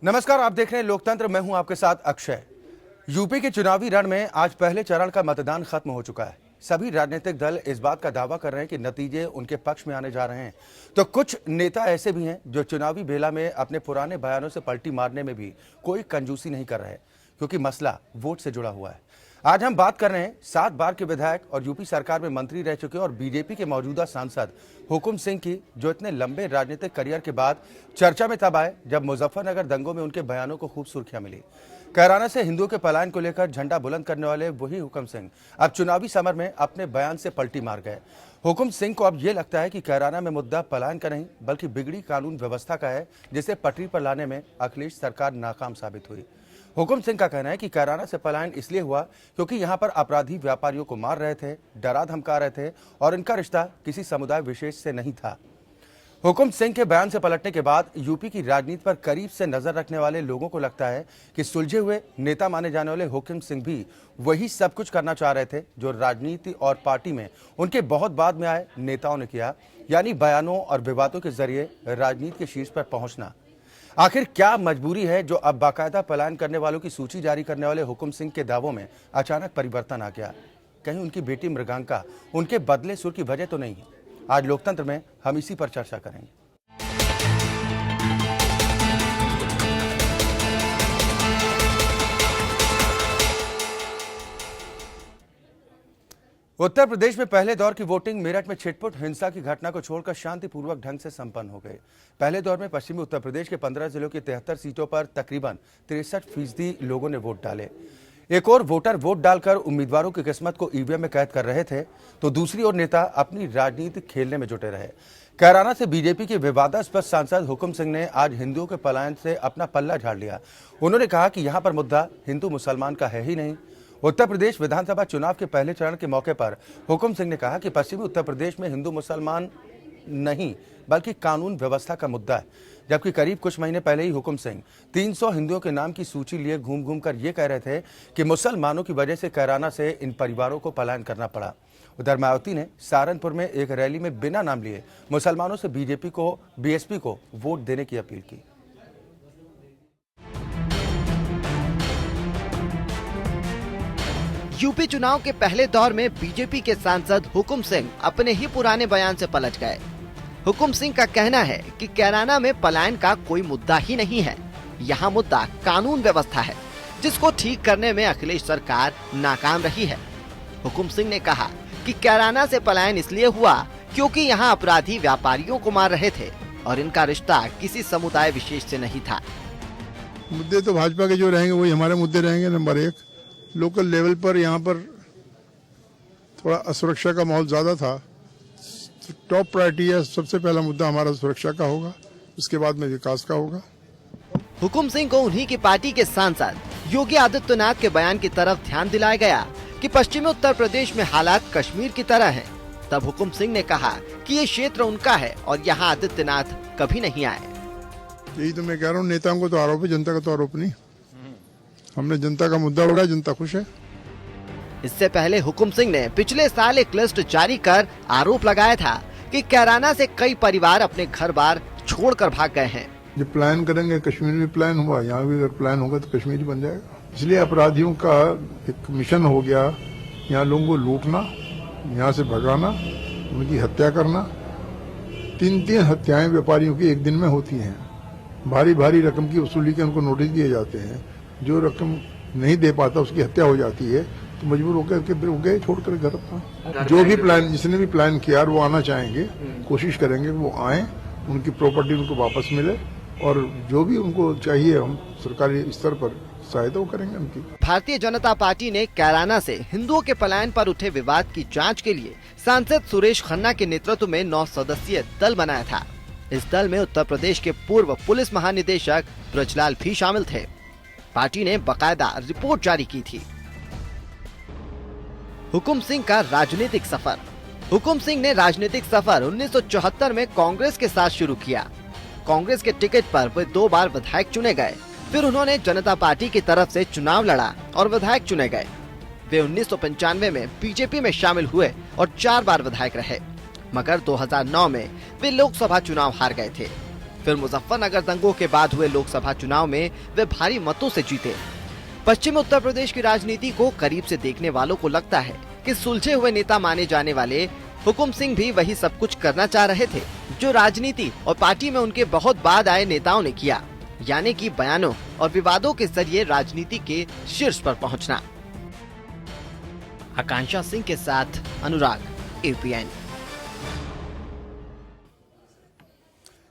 नमस्कार, आप देख रहे हैं लोकतंत्र। मैं हूं आपके साथ अक्षय। यूपी के चुनावी रण में आज पहले चरण का मतदान खत्म हो चुका है। सभी राजनीतिक दल इस बात का दावा कर रहे हैं कि नतीजे उनके पक्ष में आने जा रहे हैं, तो कुछ नेता ऐसे भी हैं जो चुनावी बेला में अपने पुराने बयानों से पलटी मारने में भी कोई कंजूसी नहीं कर रहे, क्योंकि मसला वोट से जुड़ा हुआ है। आज हम बात कर रहे हैं 7 बार के विधायक और यूपी सरकार में मंत्री रह चुके और बीजेपी के मौजूदा सांसद हुकुम सिंह की, जो इतने लंबे राजनीतिक करियर के बाद चर्चा में तब आए जब मुजफ्फरनगर दंगों में उनके बयानों को खूब सुर्खियां मिली। कैराना से हिंदुओं के पलायन को लेकर झंडा बुलंद करने वाले वही हुकुम सिंह अब चुनावी समर में अपने बयान से पलटी मार गए। हुकुम सिंह को अब ये लगता है कि कैराना में मुद्दा पलायन का नहीं बल्कि बिगड़ी कानून व्यवस्था का है, जिसे पटरी पर लाने में अखिलेश सरकार नाकाम साबित हुई। हुकुम सिंह का कहना है कि कैराना से पलायन इसलिए हुआ क्योंकि यहां पर अपराधी व्यापारियों को मार रहे थे, डरा धमका रहे थे और इनका रिश्ता किसी समुदाय विशेष से नहीं था। हुकुम सिंह के बयान से पलटने के बाद यूपी की राजनीति पर करीब से नजर रखने वाले लोगों को लगता है कि सुलझे हुए नेता माने जाने वाले हुकुम सिंह भी वही सब कुछ करना चाह रहे थे जो राजनीति और पार्टी में उनके बहुत बाद में आए नेताओं ने किया, यानी बयानों और विवादों के जरिए राजनीति के शीर्ष पर पहुंचना। आखिर क्या मजबूरी है जो अब बाकायदा पलायन करने वालों की सूची जारी करने वाले हुकुम सिंह के दावों में अचानक परिवर्तन आ गया? कहीं उनकी बेटी मृगांका उनके बदले सुर की वजह तो नहीं है? आज लोकतंत्र में हम इसी पर चर्चा करेंगे। उत्तर प्रदेश में पहले दौर की वोटिंग मेरठ में छिटपुट हिंसा की घटना को छोड़कर शांतिपूर्वक ढंग से संपन्न हो गई। पहले दौर में पश्चिमी उत्तर प्रदेश के 15 जिलों की 73 सीटों पर तकरीबन 63% लोगों ने वोट डाले। एक और वोटर वोट डालकर उम्मीदवारों की किस्मत को ईवीएम में कैद कर रहे थे, तो दूसरी ओर नेता अपनी राजनीति खेलने में जुटे रहे। कैराना से बीजेपी के विवादास्पद सांसद हुकुम सिंह ने आज हिंदुओं के पलायन से अपना पल्ला झाड़ लिया। उन्होंने कहा कि यहां पर मुद्दा हिंदू मुसलमान का है ही नहीं। उत्तर प्रदेश विधानसभा चुनाव के पहले चरण के मौके पर हुकुम सिंह ने कहा कि पश्चिमी उत्तर प्रदेश में हिंदू मुसलमान नहीं बल्कि कानून व्यवस्था का मुद्दा है, जबकि करीब कुछ महीने पहले ही हुकुम सिंह 300 हिंदुओं के नाम की सूची लिए घूम घूम कर ये कह रहे थे कि मुसलमानों की वजह से कैराना से इन परिवारों को पलायन करना पड़ा। उधर मायावती ने सहारनपुर में एक रैली में बिना नाम लिए मुसलमानों से बीएसपी को वोट देने की अपील की। यूपी चुनाव के पहले दौर में बीजेपी के सांसद हुकुम सिंह अपने ही पुराने बयान से पलट गए। हुकुम सिंह का कहना है कि कैराना में पलायन का कोई मुद्दा ही नहीं है, यहाँ मुद्दा कानून व्यवस्था है, जिसको ठीक करने में अखिलेश सरकार नाकाम रही है। हुकुम सिंह ने कहा कि कैराना से पलायन इसलिए हुआ क्योंकि यहाँ अपराधी व्यापारियों को मार रहे थे और इनका रिश्ता किसी समुदाय विशेष से नहीं था। मुद्दे तो भाजपा के जो रहेंगे वही हमारे मुद्दे रहेंगे। नंबर 1, लोकल लेवल पर यहाँ पर थोड़ा असुरक्षा का माहौल ज्यादा था। टॉप प्रायोरिटी है, सबसे पहला मुद्दा हमारा सुरक्षा का होगा, उसके बाद में विकास का होगा। हुकुम सिंह को उन्हीं की पार्टी के सांसद योगी आदित्यनाथ के बयान की तरफ ध्यान दिलाया गया कि पश्चिमी उत्तर प्रदेश में हालात कश्मीर की तरह हैं। तब हुकुम सिंह ने कहा कि ये क्षेत्र उनका है और यहाँ आदित्यनाथ कभी नहीं आए। यही तो मैं कह रहा हूँ, नेताओं को तो आरोप है, जनता का तो आरोप नहीं। हमने जनता का मुद्दा उठाया, जनता खुश है। इससे पहले हुकुम सिंह ने पिछले साल एक लिस्ट जारी कर आरोप लगाया था कि कैराना से कई परिवार अपने घर बार छोड़कर भाग गए हैं। जो प्लान करेंगे, कश्मीर में प्लान हुआ, यहाँ भी अगर प्लान होगा तो कश्मीर बन जाएगा। इसलिए अपराधियों का एक मिशन हो गया, यहाँ लोगों को लूटना, यहाँ से भगाना, उनकी हत्या करना। 3 हत्याएं व्यापारियों की एक दिन में होती हैं। भारी भारी रकम की वसूली के उनको नोटिस दिए जाते हैं। जो रकम नहीं दे पाता उसकी हत्या हो जाती है, तो मजबूर होकर के गए छोड़कर घर अपना। जो भी प्लान, जिसने भी प्लान किया वो आना चाहेंगे, कोशिश करेंगे वो आए, उनकी प्रॉपर्टी उनको वापस मिले और जो भी उनको चाहिए हम सरकारी स्तर पर सहायता करेंगे उनकी। भारतीय जनता पार्टी ने कैराना से हिंदुओं के पलायन पर उठे विवाद की जांच के लिए सांसद सुरेश खन्ना के नेतृत्व में 9 सदस्यीय दल बनाया था। इस दल में उत्तर प्रदेश के पूर्व पुलिस महानिदेशक ब्रजलाल भी शामिल थे। पार्टी ने बकायदा रिपोर्ट जारी की थी। हुकुम सिंह का राजनीतिक सफर। हुकुम सिंह ने राजनीतिक सफर 1974 में कांग्रेस के साथ शुरू किया। कांग्रेस के टिकट पर वे 2 बार विधायक चुने गए। फिर उन्होंने जनता पार्टी की तरफ से चुनाव लड़ा और विधायक चुने गए। वे 1995 में बीजेपी में शामिल हुए और 4 बार विधायक रहे, मगर 2009 में वे लोकसभा चुनाव हार गए थे। फिर मुजफ्फरनगर दंगों के बाद हुए लोकसभा चुनाव में वे भारी मतों से जीते। पश्चिमी उत्तर प्रदेश की राजनीति को करीब से देखने वालों को लगता है कि सुलझे हुए नेता माने जाने वाले हुकुम सिंह भी वही सब कुछ करना चाह रहे थे जो राजनीति और पार्टी में उनके बहुत बाद आए नेताओं ने किया, यानी कि बयानों और विवादों के जरिए राजनीति के शीर्ष पर पहुंचना। आकांक्षा सिंह के साथ अनुराग, APN।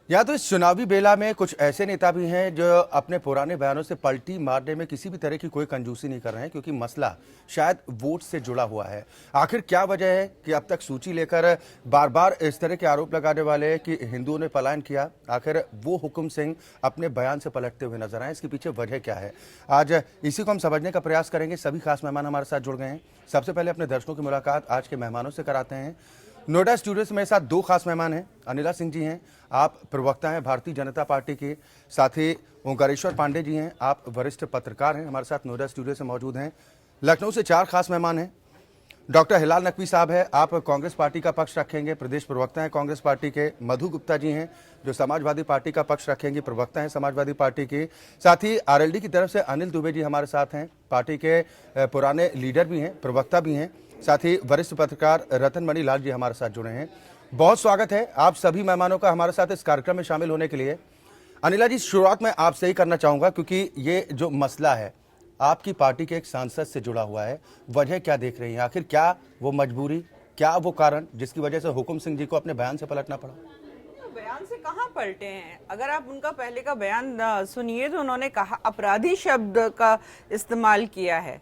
या तो इस चुनावी बेला में कुछ ऐसे नेता भी हैं जो अपने पुराने बयानों से पलटी मारने में किसी भी तरह की कोई कंजूसी नहीं कर रहे हैं, क्योंकि मसला शायद वोट से जुड़ा हुआ है। आखिर क्या वजह है कि अब तक सूची लेकर बार बार इस तरह के आरोप लगाने वाले कि हिंदुओं ने पलायन किया, आखिर वो हुकुम सिंह अपने बयान से पलटते हुए नजर आए? इसके पीछे वजह क्या है, आज इसी को हम समझने का प्रयास करेंगे। सभी खास मेहमान हमारे साथ जुड़ गए हैं। सबसे पहले अपने दर्शकों की मुलाकात आज के मेहमानों से कराते हैं। नोएडा स्टूडियो से मेरे साथ दो खास मेहमान हैं। अनिला सिंह जी हैं, आप प्रवक्ता हैं भारतीय जनता पार्टी के। साथ ही ओंकारेश्वर पांडे जी हैं, आप वरिष्ठ पत्रकार हैं, हमारे साथ नोएडा स्टूडियो से मौजूद हैं। लखनऊ से चार खास मेहमान हैं। डॉक्टर हिलाल नकवी साहब है, आप कांग्रेस पार्टी का पक्ष रखेंगे, प्रदेश प्रवक्ता हैं कांग्रेस पार्टी के। मधु गुप्ता जी हैं जो समाजवादी पार्टी का पक्ष रखेंगे, प्रवक्ता हैं समाजवादी पार्टी के। साथ ही आरएलडी की तरफ से अनिल दुबे जी हमारे साथ हैं, पार्टी के पुराने लीडर भी हैं, प्रवक्ता भी हैं। साथ ही वरिष्ठ पत्रकार रतन मणि लाल जी हमारे साथ जुड़े हैं। बहुत स्वागत है आप सभी मेहमानों का हमारे साथ इस कार्यक्रम में शामिल होने के लिए। अनिला जी, शुरुआत में आपसे ही करना चाहूंगा क्योंकि ये जो मसला है आपकी पार्टी के एक सांसद से जुड़ा हुआ है, वजह क्या देख रही हैं? आखिर क्या वो मजबूरी, क्या वो कारण जिसकी वजह से हुकुम सिंह जी को अपने बयान से पलटना पड़ा? बयान से कहाँ पलटे हैं? अगर आप उनका पहले का बयान सुनिए तो उन्होंने कहा अपराधी शब्द का इस्तेमाल किया है।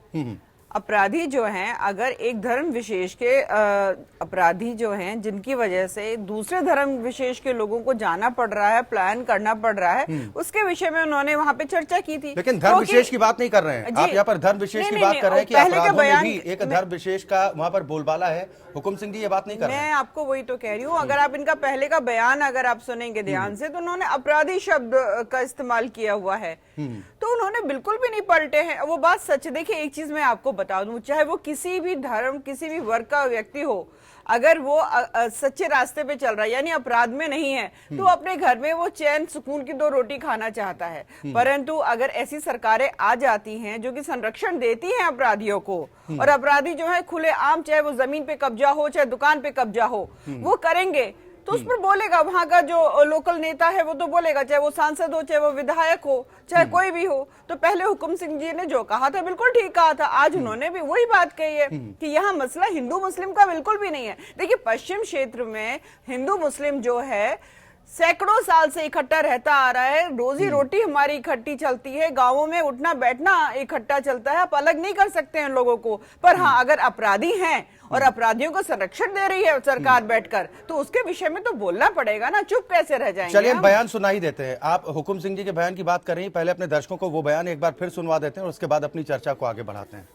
अपराधी जो हैं, अगर एक धर्म विशेष के अपराधी जो हैं जिनकी वजह से दूसरे धर्म विशेष के लोगों को जाना पड़ रहा है, प्लान करना पड़ रहा है, उसके विषय में उन्होंने वहां पे चर्चा की थी। लेकिन धर्म विशेष की बात नहीं कर रहे हैं आप, यहाँ पर धर्म विशेष की बात कर रहे हैं कि अपराधों में भी एक धर्म विशेष का वहां पर बोलबाला है। हुकुम सिंह जी ये बात नहीं कर रहे हैं। मैं आपको वही तो कह रही हूँ, अगर आप इनका पहले का बयान अगर आप सुनेंगे ध्यान से तो उन्होंने अपराधी शब्द का इस्तेमाल किया हुआ है, तो उन्होंने बिल्कुल भी नहीं पलटे हैं। वो बात सच। देखिए, एक चीज मैं आपको बता दूं, चाहे वो किसी भी धर्म किसी भी वर्ग का व्यक्ति हो, अगर वो सच्चे रास्ते पे चल रहा है यानी अपराध में नहीं है, तो अपने घर में वो चैन सुकून की दो रोटी खाना चाहता है। परंतु अगर ऐसी सरकारें आ जाती हैं जो कि संरक्षण देती हैं अपराधियों को, और अपराधी जो है खुले आम, चाहे वो जमीन पे कब्जा हो चाहे दुकान पे कब्जा हो, वो करेंगे, तो उस पर बोलेगा वहां का जो लोकल नेता है वो तो बोलेगा, चाहे वो सांसद हो चाहे वो विधायक हो चाहे कोई भी हो। तो पहले हुकुम सिंह जी ने जो कहा था बिल्कुल ठीक कहा था, आज उन्होंने भी वही बात कही है कि यहाँ मसला हिंदू मुस्लिम का बिल्कुल भी नहीं है। देखिए, पश्चिम क्षेत्र में हिंदू मुस्लिम जो है सैकड़ों साल से इकट्ठा रहता आ रहा है, रोजी रोटी हमारी इकट्ठी चलती है, गांवों में उठना बैठना इकट्ठा चलता है, आप अलग नहीं कर सकते हैं लोगों को। पर हाँ, अगर अपराधी हैं और अपराधियों को संरक्षण दे रही है सरकार बैठकर, तो उसके विषय में तो बोलना पड़ेगा ना, चुप कैसे रह जाएंगे? चलिए बयान सुना ही देते हैं। आप हुकुम सिंह जी के बयान की बात कर रही हैं, पहले अपने दर्शकों को वो बयान एक बार फिर सुनवा देते हैं और उसके बाद अपनी चर्चा को आगे बढ़ाते हैं।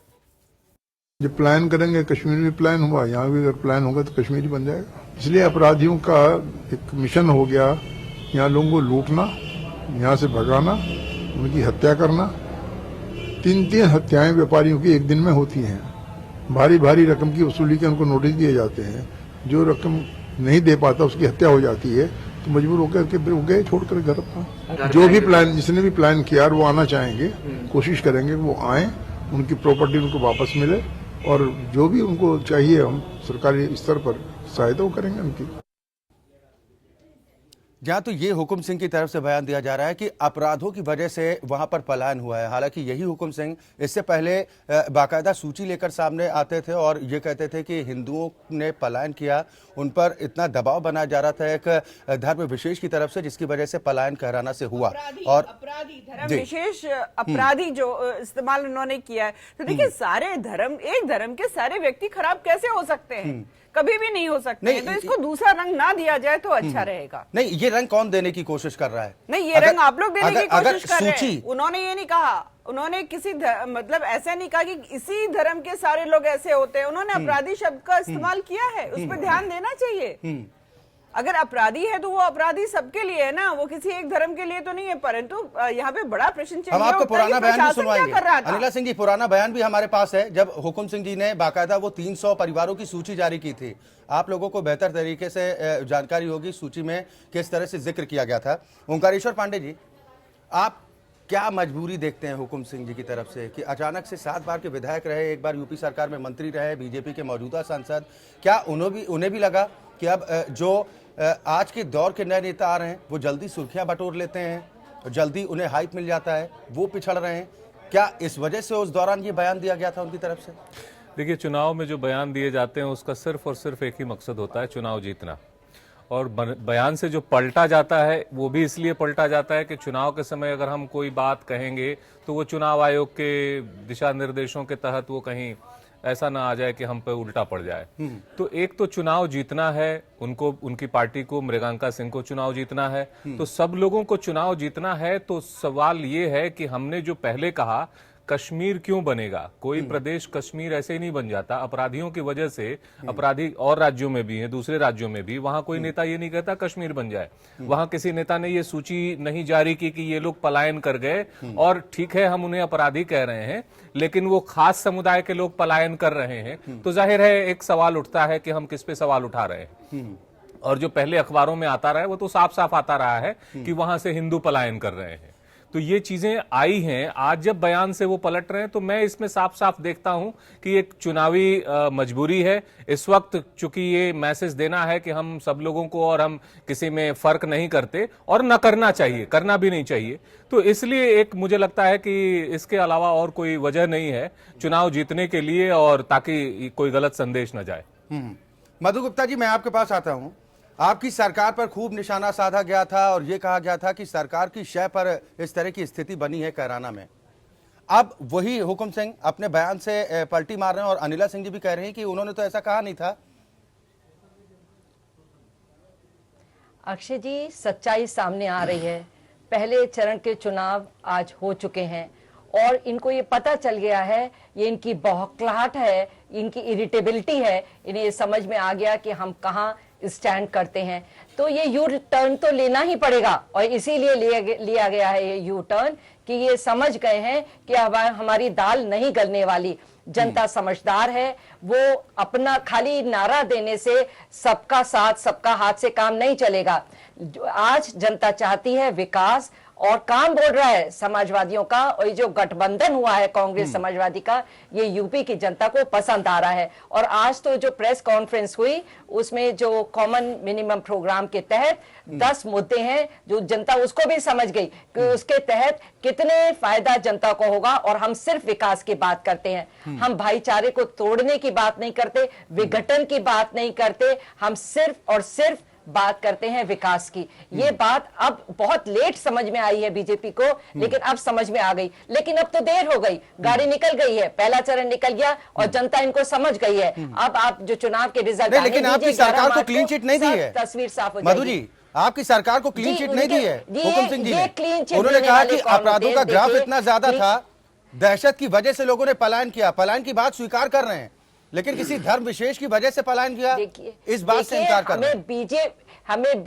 जब प्लान करेंगे, कश्मीर में प्लान हुआ, यहाँ भी अगर प्लान होगा तो कश्मीर ही बन जाएगा। इसलिए अपराधियों का एक मिशन हो गया, यहाँ लोगों को लूटना, यहाँ से भगाना, उनकी हत्या करना। 3-3 हत्याएं व्यापारियों की एक दिन में होती हैं। भारी भारी रकम की वसूली के उनको नोटिस दिए जाते हैं, जो रकम नहीं दे पाता उसकी हत्या हो जाती है, तो मजबूर होकर के वो गए छोड़कर घर अपना। जो भी प्लान, जिसने भी प्लान किया वो आना चाहेंगे, कोशिश करेंगे वो आए, उनकी प्रॉपर्टी उनको वापस मिले, और जो भी उनको चाहिए हम सरकारी स्तर पर सहायता वो करेंगे उनकी। जहां तो ये हुकुम सिंह की तरफ से बयान दिया जा रहा है कि अपराधों की वजह से वहां पर पलायन हुआ है। हालांकि यही हुकुम सिंह इससे पहले बाकायदा सूची लेकर सामने आते थे और ये कहते थे कि हिंदुओं ने पलायन किया, उन पर इतना दबाव बनाया जा रहा था एक धर्म विशेष की तरफ से, जिसकी वजह से पलायन कहराना से हुआ। और अपराधी धर्म विशेष अपराधी जो इस्तेमाल उन्होंने किया है, तो देखिए सारे धर्म, एक धर्म के सारे व्यक्ति खराब कैसे हो सकते हैं? कभी भी नहीं हो सकते हैं। तो इसको दूसरा रंग ना दिया जाए तो अच्छा रहेगा। नहीं, ये रंग कौन देने की कोशिश कर रहा है? नहीं, ये रंग आप लोग देने की कोशिश कर रहे हैं। सूची, उन्होंने ये नहीं कहा, उन्होंने किसी मतलब ऐसा नहीं कहा कि इसी धर्म के सारे लोग ऐसे होते हैं। उन्होंने अपराधी शब्द का इस्तेमाल किया है, उस पर ध्यान देना चाहिए। अगर अपराधी है तो वो अपराधी सबके लिए है ना, वो किसी एक धर्म के लिए तो नहीं है। परंतु यहाँ पे बड़ा प्रश्न चिन्ह हम आपको उठता है कि पुराना बयान भी प्रशासन क्या सुनवाएंगे। कर रहा था। अनिला सिंह जी, पुराना बयान भी हमारे पास है, जब हुकुम सिंह जी ने बाकायदा वो 300 परिवारों की सूची जारी की थी। आप लोगों को बेहतर तरीके से जानकारी होगी सूची में किस तरह से जिक्र किया गया था। ओंकारेश्वर पांडे जी, आप क्या मजबूरी देखते हैं हुकुम सिंह जी की तरफ से कि अचानक से 7 बार के विधायक रहे, एक बार यूपी सरकार में मंत्री रहे, बीजेपी के मौजूदा सांसद, क्या उन्हें भी लगा कि अब जो आज के दौर के नए नेता आ रहे हैं वो जल्दी सुर्खियां बटोर लेते हैं, जल्दी उन्हें हाइप मिल जाता है, वो पिछड़ रहे हैं? क्या इस वजह से उस दौरान ये बयान दिया गया था उनकी तरफ से? देखिए, चुनाव में जो बयान दिए जाते हैं उसका सिर्फ और सिर्फ एक ही मकसद होता है, चुनाव जीतना। और बयान से जो पलटा जाता है वो भी इसलिए पलटा जाता है कि चुनाव के समय अगर हम कोई बात कहेंगे तो वो चुनाव आयोग के दिशा निर्देशों के तहत वो कहीं ऐसा ना आ जाए कि हम पे उल्टा पड़ जाए। तो एक तो चुनाव जीतना है, उनको, उनकी पार्टी को, मृगांका सिंह को चुनाव जीतना है, तो सब लोगों को चुनाव जीतना है। तो सवाल ये है कि हमने जो पहले कहा कश्मीर क्यों बनेगा, कोई प्रदेश कश्मीर ऐसे ही नहीं बन जाता। अपराधियों की वजह से, अपराधी और राज्यों में भी हैं, दूसरे राज्यों में भी, वहां कोई नेता ये नहीं कहता कश्मीर बन जाए। वहां किसी नेता ने ये सूची नहीं जारी की कि ये लोग पलायन कर गए, और ठीक है हम उन्हें अपराधी कह रहे हैं, लेकिन वो खास समुदाय के लोग पलायन कर रहे हैं। तो जाहिर है एक सवाल उठता है कि हम किस पे सवाल उठा रहे हैं। और जो पहले अखबारों में आता रहा है वो तो साफ साफ आता रहा है कि वहां से हिंदू पलायन कर रहे हैं। तो ये चीजें आई हैं। आज जब बयान से वो पलट रहे हैं तो मैं इसमें साफ साफ देखता हूं कि एक चुनावी मजबूरी है इस वक्त, चूंकि ये मैसेज देना है कि हम सब लोगों को, और हम किसी में फर्क नहीं करते, और न करना चाहिए, करना भी नहीं चाहिए। तो इसलिए एक मुझे लगता है कि इसके अलावा और कोई वजह नहीं है चुनाव जीतने के लिए, और ताकि कोई गलत संदेश न जाए। मधु गुप्ता जी, मैं आपके पास आता हूं। आपकी सरकार पर खूब निशाना साधा गया था और यह कहा गया था कि सरकार की शय पर इस तरह की स्थिति बनी है कैराना में। अब वही हुकुम सिंह अपने बयान से पलटी मार रहे हैं, और अनिला सिंह जी भी कह रहे हैं कि उन्होंने तो ऐसा कहा नहीं था। अक्षय जी, सच्चाई सामने आ रही है। पहले चरण के चुनाव आज हो चुके हैं और इनको ये पता चल गया है, ये इनकी बौखलाहट है, इनकी इरिटेबिलिटी है, इन्हें ये समझ में आ गया कि हम कहाँ स्टैंड करते हैं। तो ये यू टर्न तो लेना ही पड़ेगा, और इसीलिए लिया गया है ये यू टर्न कि ये समझ गए हैं कि अब हमारी दाल नहीं गलने वाली। जनता समझदार है, वो अपना खाली नारा देने से सबका साथ सबका हाथ से काम नहीं चलेगा। आज जनता चाहती है विकास, और काम बोल रहा है समाजवादियों का, और ये जो गठबंधन हुआ है कांग्रेस समाजवादी का, ये यूपी की जनता को पसंद आ रहा है। और आज तो जो प्रेस कॉन्फ्रेंस हुई उसमें जो कॉमन मिनिमम प्रोग्राम के तहत 10 मुद्दे हैं जो जनता उसको भी समझ गई कि उसके तहत कितने फायदा जनता को होगा। और हम सिर्फ विकास की बात करते हैं, हम भाईचारे को तोड़ने की बात नहीं करते, विघटन की बात नहीं करते, हम सिर्फ और सिर्फ बात करते हैं विकास की। ये बात अब बहुत लेट समझ में आई है बीजेपी को, लेकिन अब समझ में आ गई। लेकिन अब तो देर हो गई, गाड़ी निकल गई है, पहला चरण निकल गया और जनता इनको समझ गई है। अब आप जो चुनाव के रिजल्ट, लेकिन आपकी सरकार को क्लीन चिट नहीं दी है, तस्वीर साफ हो मधु जाएगी। जी, आपकी सरकार को क्लीन चिट नहीं दी है हुकुम सिंह जी ये ने। क्लीन चिट उन्होंने देने कहा वाले कि कौन होते अपराधों का हैं? ग्राफ देखिए, इतना ज्यादा था, दहशत की वजह से लोगों ने पलायन किया। पलायन की बात स्वीकार कर रहे हैं, लेकिन किसी धर्म विशेष की वजह से पलायन किया, इस बात से इनकार कर रहे हैं। हमें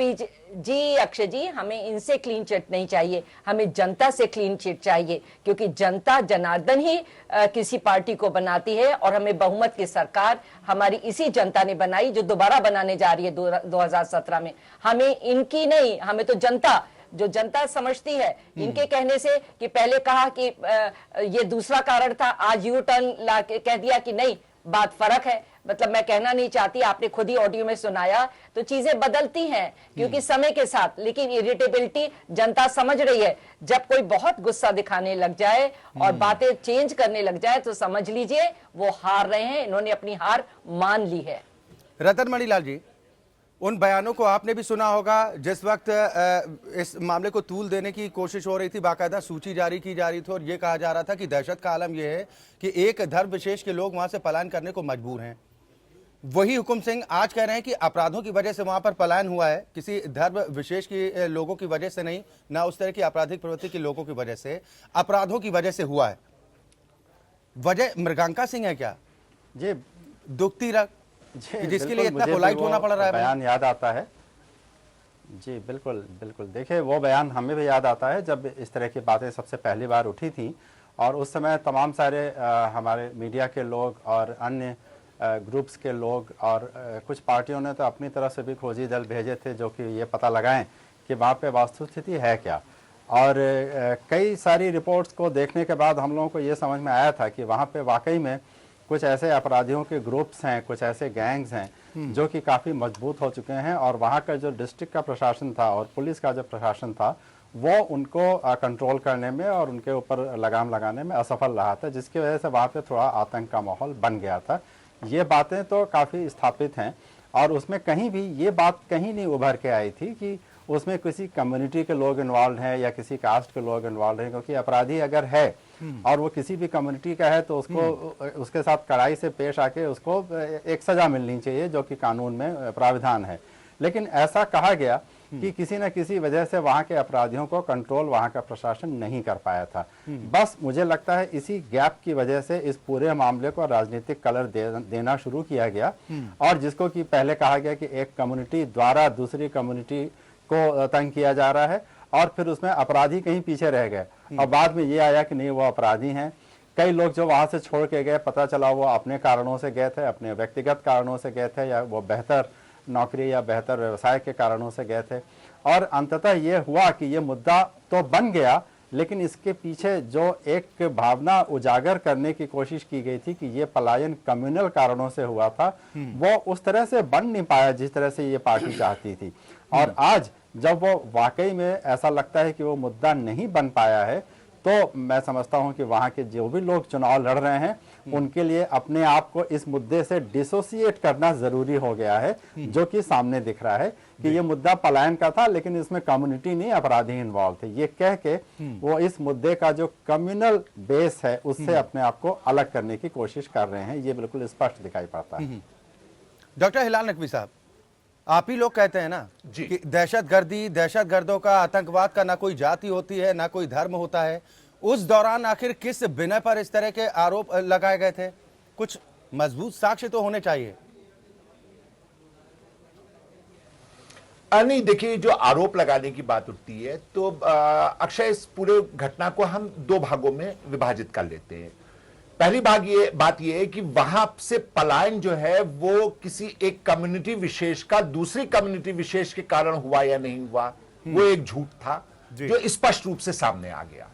जी अक्षय जी, हमें इनसे क्लीन चिट नहीं चाहिए, हमें जनता से क्लीन चिट चाहिए, क्योंकि जनता जनार्दन ही किसी पार्टी को बनाती है। और हमें बहुमत की सरकार हमारी इसी जनता ने बनाई, जो दोबारा बनाने जा रही है 2017 में। हमें इनकी नहीं, हमें तो जनता, जो जनता समझती है इनके कहने से कि पहले कहा कि ये दूसरा कारण था, आज यू टर्न ला के कह दिया कि नहीं, बात फर्क है। मतलब मैं कहना नहीं चाहती, आपने खुद ही ऑडियो में सुनाया, तो चीजें बदलती हैं क्योंकि समय के साथ। लेकिन इरिटेबिलिटी जनता समझ रही है। जब कोई बहुत गुस्सा दिखाने लग जाए और बातें चेंज करने लग जाए तो समझ लीजिए वो हार रहे हैं, इन्होंने अपनी हार मान ली है। रतन मणिलाल जी, उन बयानों को आपने भी सुना होगा जिस वक्त इस मामले को तूल देने की कोशिश हो रही थी, बाकायदा सूची जारी की जा रही थी और यह कहा जा रहा था कि दहशत का आलम यह है कि एक धर्म विशेष के लोग वहां से पलायन करने को मजबूर हैं। वही हुकुम सिंह आज कह रहे हैं कि अपराधों की वजह से वहां पर पलायन हुआ है, किसी धर्म विशेष की लोगों की वजह से नहीं, ना उस तरह की आपराधिक प्रवृत्ति के लोगों की वजह से, अपराधों की वजह से हुआ है। वजह मृगांका सिंह है क्या? जी दुखती रग, जिसके लिए इतना पोलाइट होना पड़ रहा है? बयान याद आता है जी बिल्कुल बिल्कुल। देखिए वो बयान हमें भी याद आता है जब इस तरह की बातें सबसे पहली बार उठी थी, और उस समय तमाम सारे हमारे मीडिया के लोग और अन्य ग्रुप्स के लोग और कुछ पार्टियों ने तो अपनी तरफ से भी खोजी दल भेजे थे जो कि ये पता लगाएं कि वहाँ पे वास्तुस्थिति है क्या। और कई सारी रिपोर्ट्स को देखने के बाद हम लोगों को ये समझ में आया था कि वहाँ पे वाकई में कुछ ऐसे अपराधियों के ग्रुप्स हैं, कुछ ऐसे गैंग्स हैं जो कि काफ़ी मजबूत हो चुके हैं, और वहाँ का जो डिस्ट्रिक्ट का प्रशासन था और पुलिस का जो प्रशासन था वो उनको कंट्रोल करने में और उनके ऊपर लगाम लगाने में असफल रहा था, जिसकी वजह से वहाँ पे थोड़ा आतंक का माहौल बन गया था। ये बातें तो काफ़ी स्थापित हैं, और उसमें कहीं भी ये बात कहीं नहीं उभर के आई थी कि उसमें किसी कम्युनिटी के लोग इन्वॉल्व हैं या किसी कास्ट के लोग इन्वॉल्व हैं, क्योंकि अपराधी अगर है और वो किसी भी कम्युनिटी का है तो उसको उसके साथ कड़ाई से पेश आके उसको एक सजा मिलनी चाहिए जो कि कानून में प्राविधान है। लेकिन ऐसा कहा गया कि किसी न किसी वजह से वहाँ के अपराधियों को कंट्रोल वहाँ का प्रशासन नहीं कर पाया था। बस मुझे लगता है इसी गैप की वजह से इस पूरे मामले को राजनीतिक कलर देना शुरू किया गया, और जिसको कि पहले कहा गया कि एक कम्युनिटी द्वारा दूसरी कम्युनिटी को तंग किया जा रहा है, और फिर उसमें अपराधी कहीं पीछे रह गए, और बाद में ये आया कि नहीं वो अपराधी हैं। कई लोग जो वहाँ से छोड़ के गए पता चला वो अपने कारणों से गए थे, अपने व्यक्तिगत कारणों से गए थे, या वो बेहतर नौकरी या बेहतर व्यवसाय के कारणों से गए थे। और अंततः ये हुआ कि ये मुद्दा तो बन गया, लेकिन इसके पीछे जो एक भावना उजागर करने की कोशिश की गई थी कि ये पलायन कम्युनल कारणों से हुआ था, वो उस तरह से बन नहीं पाया जिस तरह से ये पार्टी चाहती थी। और आज जब वो वाकई में ऐसा लगता है कि वो मुद्दा नहीं बन पाया है, तो मैं समझता हूं कि वहां के जो भी लोग चुनाव लड़ रहे हैं उनके लिए अपने आप को इस मुद्दे से डिसोसिएट करना जरूरी हो गया है, जो कि सामने दिख रहा है कि ये मुद्दा पलायन का था लेकिन इसमें कम्युनिटी नहीं अपराधी इन्वॉल्व थे। ये कह के वो इस मुद्दे का जो कम्युनल बेस है उससे अपने आप को अलग करने की कोशिश कर रहे हैं, ये बिल्कुल स्पष्ट दिखाई पड़ता है। डॉक्टर हिलाल नकवी साहब, आप ही लोग कहते हैं ना कि दहशतगर्दी, दहशतगर्दों का, आतंकवाद का ना कोई जाति होती है ना कोई धर्म होता है। उस दौरान आखिर किस बिना पर इस तरह के आरोप लगाए गए थे? कुछ मजबूत साक्ष्य तो होने चाहिए। नहीं, देखिए जो आरोप लगाने की बात उठती है तो अक्षय इस पूरे घटना को हम दो भागों में विभाजित कर लेते हैं। पहली बात ये है कि वहां से पलायन जो है वो किसी एक कम्युनिटी विशेष का दूसरी कम्युनिटी विशेष के कारण हुआ या नहीं हुआ, वो एक झूठ था जो स्पष्ट रूप से सामने आ गया।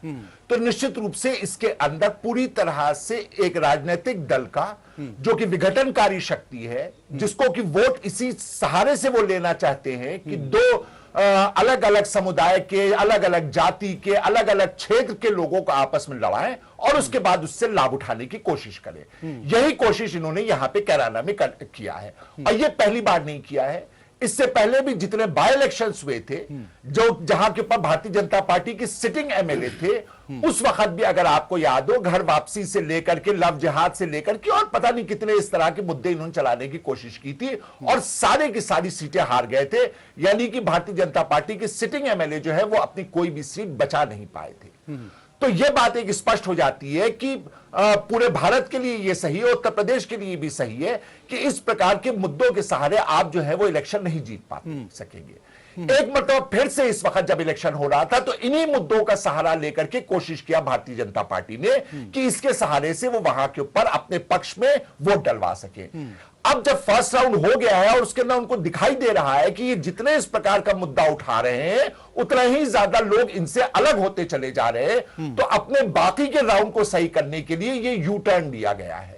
तो निश्चित रूप से इसके अंदर पूरी तरह से एक राजनीतिक दल का जो कि विघटनकारी शक्ति है, जिसको कि वोट इसी सहारे से वो लेना चाहते हैं कि दो अलग अलग समुदाय के, अलग अलग जाति के, अलग अलग क्षेत्र के लोगों को आपस में लड़ाएं और उसके बाद उससे लाभ उठाने की कोशिश करें। यही कोशिश इन्होंने यहां पे कैराना में किया है, और ये पहली बार नहीं किया है। इससे पहले भी जितने बाय इलेक्शंस हुए थे, जो जहां के ऊपर भारतीय जनता पार्टी की सिटिंग एमएलए थे, उस वक्त भी अगर आपको याद हो, घर वापसी से लेकर के लव जिहाद से लेकर के और पता नहीं कितने इस तरह के मुद्दे इन्होंने चलाने की कोशिश की थी, और सारे की सारी सीटें हार गए थे। यानी कि भारतीय जनता पार्टी के सिटिंग एमएलए जो है वो अपनी कोई भी सीट बचा नहीं पाए थे। तो यह बात एक स्पष्ट हो जाती है कि पूरे भारत के लिए यह सही है, उत्तर प्रदेश के लिए भी सही है कि इस प्रकार के मुद्दों के सहारे आप जो है वो इलेक्शन नहीं जीत सकेंगे। एक मतलब फिर से इस वक्त जब इलेक्शन हो रहा था तो इन्हीं मुद्दों का सहारा लेकर के कोशिश किया भारतीय जनता पार्टी ने कि इसके सहारे से वो वहां के ऊपर अपने पक्ष में वोट डलवा सके। अब जब फर्स्ट राउंड हो गया है और उसके अंदर उनको दिखाई दे रहा है कि ये जितने इस प्रकार का मुद्दा उठा रहे हैं उतना ही ज्यादा लोग इनसे अलग होते चले जा रहे हैं, तो अपने बाकी के राउंड को सही करने के लिए ये यू टर्न लिया गया है।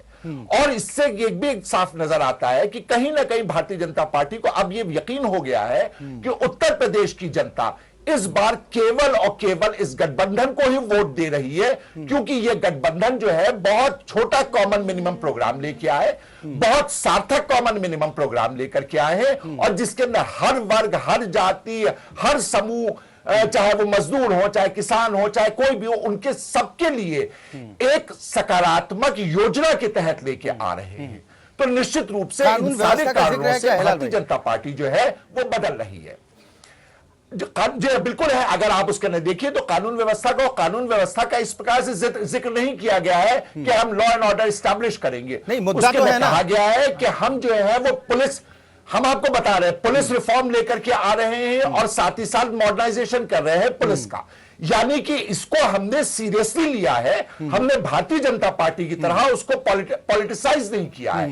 और इससे ये भी साफ नजर आता है कि कहीं ना कहीं भारतीय जनता पार्टी को अब ये यकीन हो गया है कि उत्तर प्रदेश की जनता इस बार केवल और केवल इस गठबंधन को ही वोट दे रही है, क्योंकि यह गठबंधन जो है बहुत छोटा कॉमन मिनिमम प्रोग्राम लेके आए, बहुत सार्थक कॉमन मिनिमम प्रोग्राम लेकर के आए हैं, और जिसके अंदर हर वर्ग, हर जाति, हर समूह, चाहे वो मजदूर हो, चाहे किसान हो, चाहे कोई भी हो, उनके सबके लिए एक सकारात्मक योजना के तहत लेके आ रहे हैं। तो निश्चित रूप से इन सारे कारणों से भारतीय जनता पार्टी जो है वो बदल रही है। जो बिल्कुल है, अगर आप उसके अंदर देखिए तो कानून व्यवस्था का इस प्रकार से जिक्र नहीं किया गया है कि हम लॉ एंड ऑर्डर स्टैब्लिश करेंगे। नहीं, मुद्दा तो है ना, कहा गया है कि हम जो है वो पुलिस, हम आपको बता रहे हैं पुलिस रिफॉर्म लेकर के आ रहे हैं और साथ ही साथ मॉडर्नाइजेशन कर रहे हैं पुलिस का, यानी कि इसको हमने सीरियसली लिया है। हमने भारतीय जनता पार्टी की तरह उसको पॉलिटिसाइज नहीं किया है।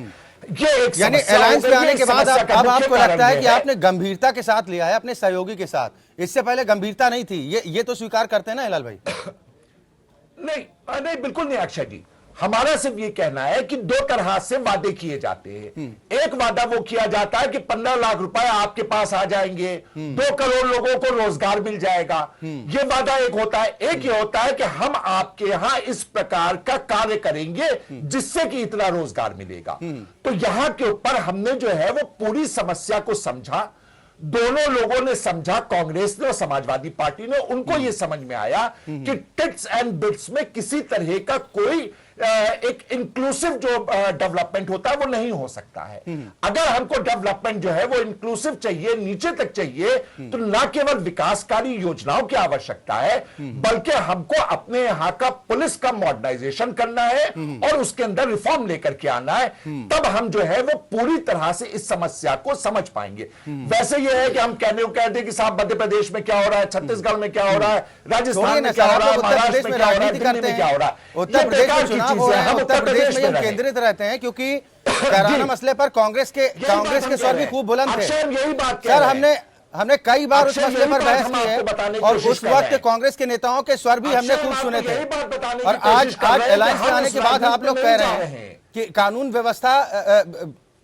ये एक यानी समस्या अलायंस हो में गई है। आने के इस बाद समस्या का अब मुख्य आपको कारण लगता है ये कि आपने गंभीरता के साथ लिया है अपने सहयोगी के साथ, इससे पहले गंभीरता नहीं थी, ये तो स्वीकार करते हैं ना हिलाल भाई? नहीं, बिल्कुल नहीं अक्षय जी। हमारा सिर्फ ये कहना है कि दो तरह से वादे किए जाते हैं। एक वादा वो किया जाता है कि 15 लाख रुपए आपके पास आ जाएंगे, 2 करोड़ लोगों को रोजगार मिल जाएगा, ये वादा एक होता है। एक ये होता है कि हम आपके यहां इस प्रकार का कार्य करेंगे जिससे कि इतना रोजगार मिलेगा। तो यहां के ऊपर हमने जो है वो पूरी समस्या को समझा, दोनों लोगों ने समझा, कांग्रेस ने और समाजवादी पार्टी ने। उनको यह समझ में आया कि टिट्स एंड बिट्स में किसी तरह का कोई एक इंक्लूसिव जो डेवलपमेंट होता है वो नहीं हो सकता है। अगर हमको डेवलपमेंट जो है वो इंक्लूसिव चाहिए, नीचे तक चाहिए, तो ना केवल विकासकारी योजनाओं की आवश्यकता है बल्कि हमको अपने यहां का पुलिस का मॉडर्नाइजेशन करना है और उसके अंदर रिफॉर्म लेकर के आना है। तब हम जो है वो पूरी तरह से इस समस्या को समझ पाएंगे। वैसे ये है कि हम कहते कि साहब मध्य प्रदेश में क्या हो रहा है, छत्तीसगढ़ में क्या हो रहा है, राजस्थान में क्या हो रहा है, महाराष्ट्र में क्या हो रहा है, दिल्ली में क्या हो रहा है। उत्तर प्रदेश में चुनाव हो रहे हैं, उत्तर प्रदेश में हम केंद्रित रहते हैं क्योंकि कैराना मसले पर कांग्रेस के स्वर भी खूब बुलंद थे। यही बात सर, हमने कई बार उस मसले पर बहस की है और उस वक्त कांग्रेस के नेताओं के स्वर भी हमने खूब सुने थे। और आज अलायंस में आने के बाद आप लोग कह रहे हैं कि कानून व्यवस्था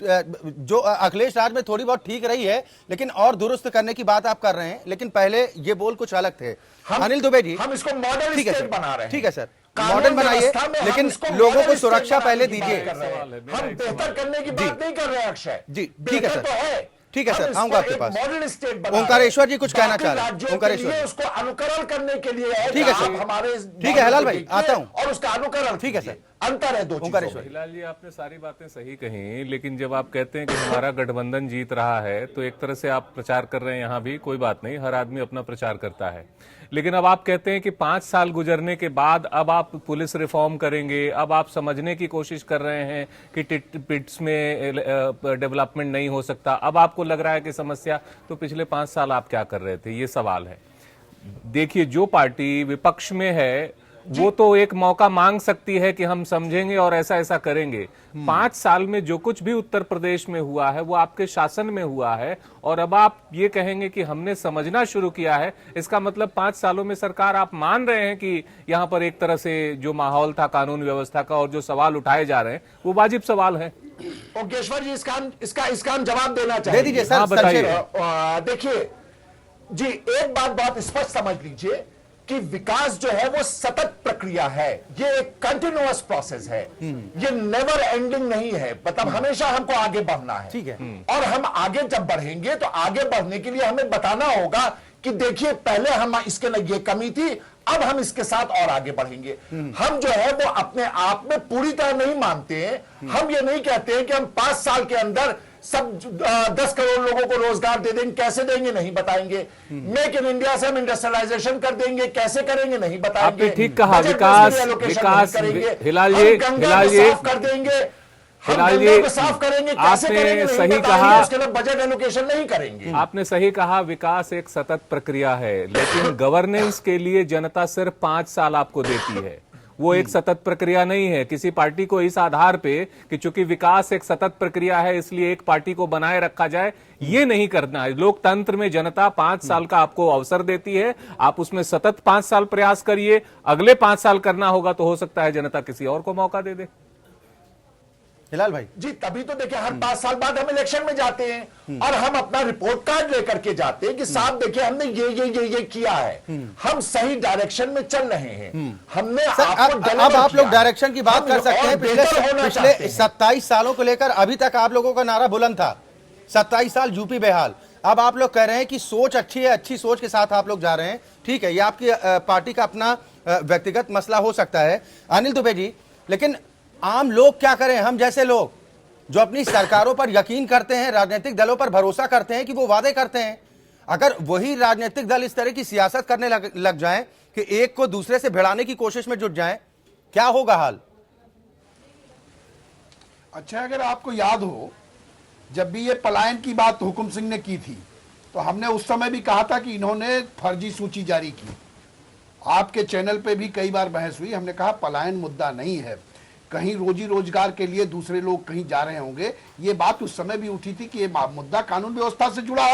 जो अखिलेश राज में थोड़ी बहुत ठीक रही है लेकिन और दुरुस्त करने की बात आप कर रहे हैं, लेकिन पहले ये बोल कुछ अलग थे। अनिल दुबे जी, हम इसको मॉडल स्टेट बना रहे हैं। ठीक है सर, मॉडर्न बनाइए, लेकिन लोगों को सुरक्षा पहले दीजिए। हम बेहतर करने की बात नहीं कर रहे हैं अक्षय जी, ठीक है सर, तो ठीक है सर, आऊंगा आपके पास। मॉडल स्टेट ओंकारेश्वर जी कुछ कहना चाह रहे हैं। ओंकारेश्वर जी, उसको अनुकरण करने के लिए है। ठीक है सर, हमारे ठीक है हिलाल भाई, आता हूं और उसका अनुकरण। ठीक है सर, अंतर है दो चीजों में। हिलाल जी, आपने सारी बातें सही कही, लेकिन जब आप कहते हैं कि हमारा गठबंधन जीत रहा है तो एक तरह से आप प्रचार कर रहे हैं, यहां भी कोई बात नहीं, हर आदमी अपना प्रचार करता है। लेकिन अब आप कहते हैं कि 5 साल गुजरने के बाद अब आप पुलिस रिफॉर्म करेंगे, अब आप समझने की कोशिश कर रहे हैं कि पिट्स में डेवलपमेंट नहीं हो सकता। अब आपको लग रहा है कि समस्या, तो पिछले 5 साल आप क्या कर रहे थे, ये सवाल है। देखिए, जो पार्टी विपक्ष में है वो तो एक मौका मांग सकती है कि हम समझेंगे और ऐसा ऐसा करेंगे। 5 साल में जो कुछ भी उत्तर प्रदेश में हुआ है वो आपके शासन में हुआ है, और अब आप ये कहेंगे कि हमने समझना शुरू किया है, इसका मतलब 5 सालों में सरकार, आप मान रहे हैं कि यहाँ पर एक तरह से जो माहौल था कानून व्यवस्था का और जो सवाल उठाए जा रहे हैं वो वाजिब सवाल है। ओंकेश्वर जी, इसका हम जवाब देना चाहिए। दे दीजिए सर, बताइए। देखिए जी, एक बात बहुत स्पष्ट समझ लीजिए कि विकास जो है वो सतत प्रक्रिया है, ये एक कंटिन्यूअस प्रोसेस है, ये नेवर एंडिंग नहीं है। मतलब हमेशा हमको आगे बढ़ना है, ठीक है। और हम आगे जब बढ़ेंगे तो आगे बढ़ने के लिए हमें बताना होगा कि देखिए पहले हम इसके लिए ये कमी थी, अब हम इसके साथ और आगे बढ़ेंगे। हम जो है वो अपने आप में पूरी तरह नहीं मानते हैं। हम ये नहीं कहते हैं कि हम 5 साल के अंदर सब 10 करोड़ लोगों को रोजगार दे देंगे। कैसे देंगे नहीं बताएंगे। मेक इन इंडिया से हम इंडस्ट्रियलाइजेशन कर देंगे, कैसे करेंगे नहीं बताएंगे। आपने ठीक कहा, विकास हिलाल जी कर देंगे, हिलाल जी, साफ करेंगे, कैसे आपने करेंगे नहीं सही बताएंगे, कहा, उसके लिए बजट एलोकेशन नहीं करेंगे। आपने सही कहा, विकास एक सतत प्रक्रिया है, लेकिन गवर्नेंस के लिए जनता सिर्फ 5 साल आपको देती है, वो एक सतत प्रक्रिया नहीं है। किसी पार्टी को इस आधार पे कि चूंकि विकास एक सतत प्रक्रिया है इसलिए एक पार्टी को बनाए रखा जाए, ये नहीं करना है। लोकतंत्र में जनता 5 साल का आपको अवसर देती है, आप उसमें सतत 5 साल प्रयास करिए, अगले 5 साल करना होगा तो हो सकता है जनता किसी और को मौका दे दे। हिलाल भाई जी, तभी तो देखिए हर 5 साल बाद हम इलेक्शन में जाते हैं और हम अपना रिपोर्ट कार्ड लेकर के जाते हैं कि साहब देखिए हमने ये किया है, हम सही डायरेक्शन में चल रहे हैं। हमने अब आप लोग डायरेक्शन की बात कर सकते हैं। पिछले 27 सालों को लेकर अभी तक आप लोगों का नारा बुलंद था, 27 साल यूपी बेहाल। अब आप लोग कह रहे हैं कि सोच अच्छी है, अच्छी सोच के साथ आप लोग जा रहे हैं, ठीक है, ये आपकी पार्टी का अपना व्यक्तिगत मसला हो सकता है। अनिल दुबे जी, लेकिन आम लोग क्या करें, हम जैसे लोग जो अपनी सरकारों पर यकीन करते हैं, राजनीतिक दलों पर भरोसा करते हैं कि वो वादे करते हैं, अगर वही राजनीतिक दल इस तरह की सियासत करने लग जाएं कि एक को दूसरे से भिड़ाने की कोशिश में जुट जाएं, क्या होगा हाल? अच्छा, अगर आपको याद हो जब भी ये पलायन की बात हुकुम सिंह ने की थी तो हमने उस समय भी कहा था कि इन्होंने फर्जी सूची जारी की। आपके चैनल पे भी कई बार बहस हुई, हमने कहा पलायन मुद्दा नहीं है, कहीं रोजी रोजगार के लिए दूसरे लोग कहीं जा रहे होंगे। ये बात उस समय भी उठी थी कि ये मुद्दा कानून व्यवस्था से जुड़ा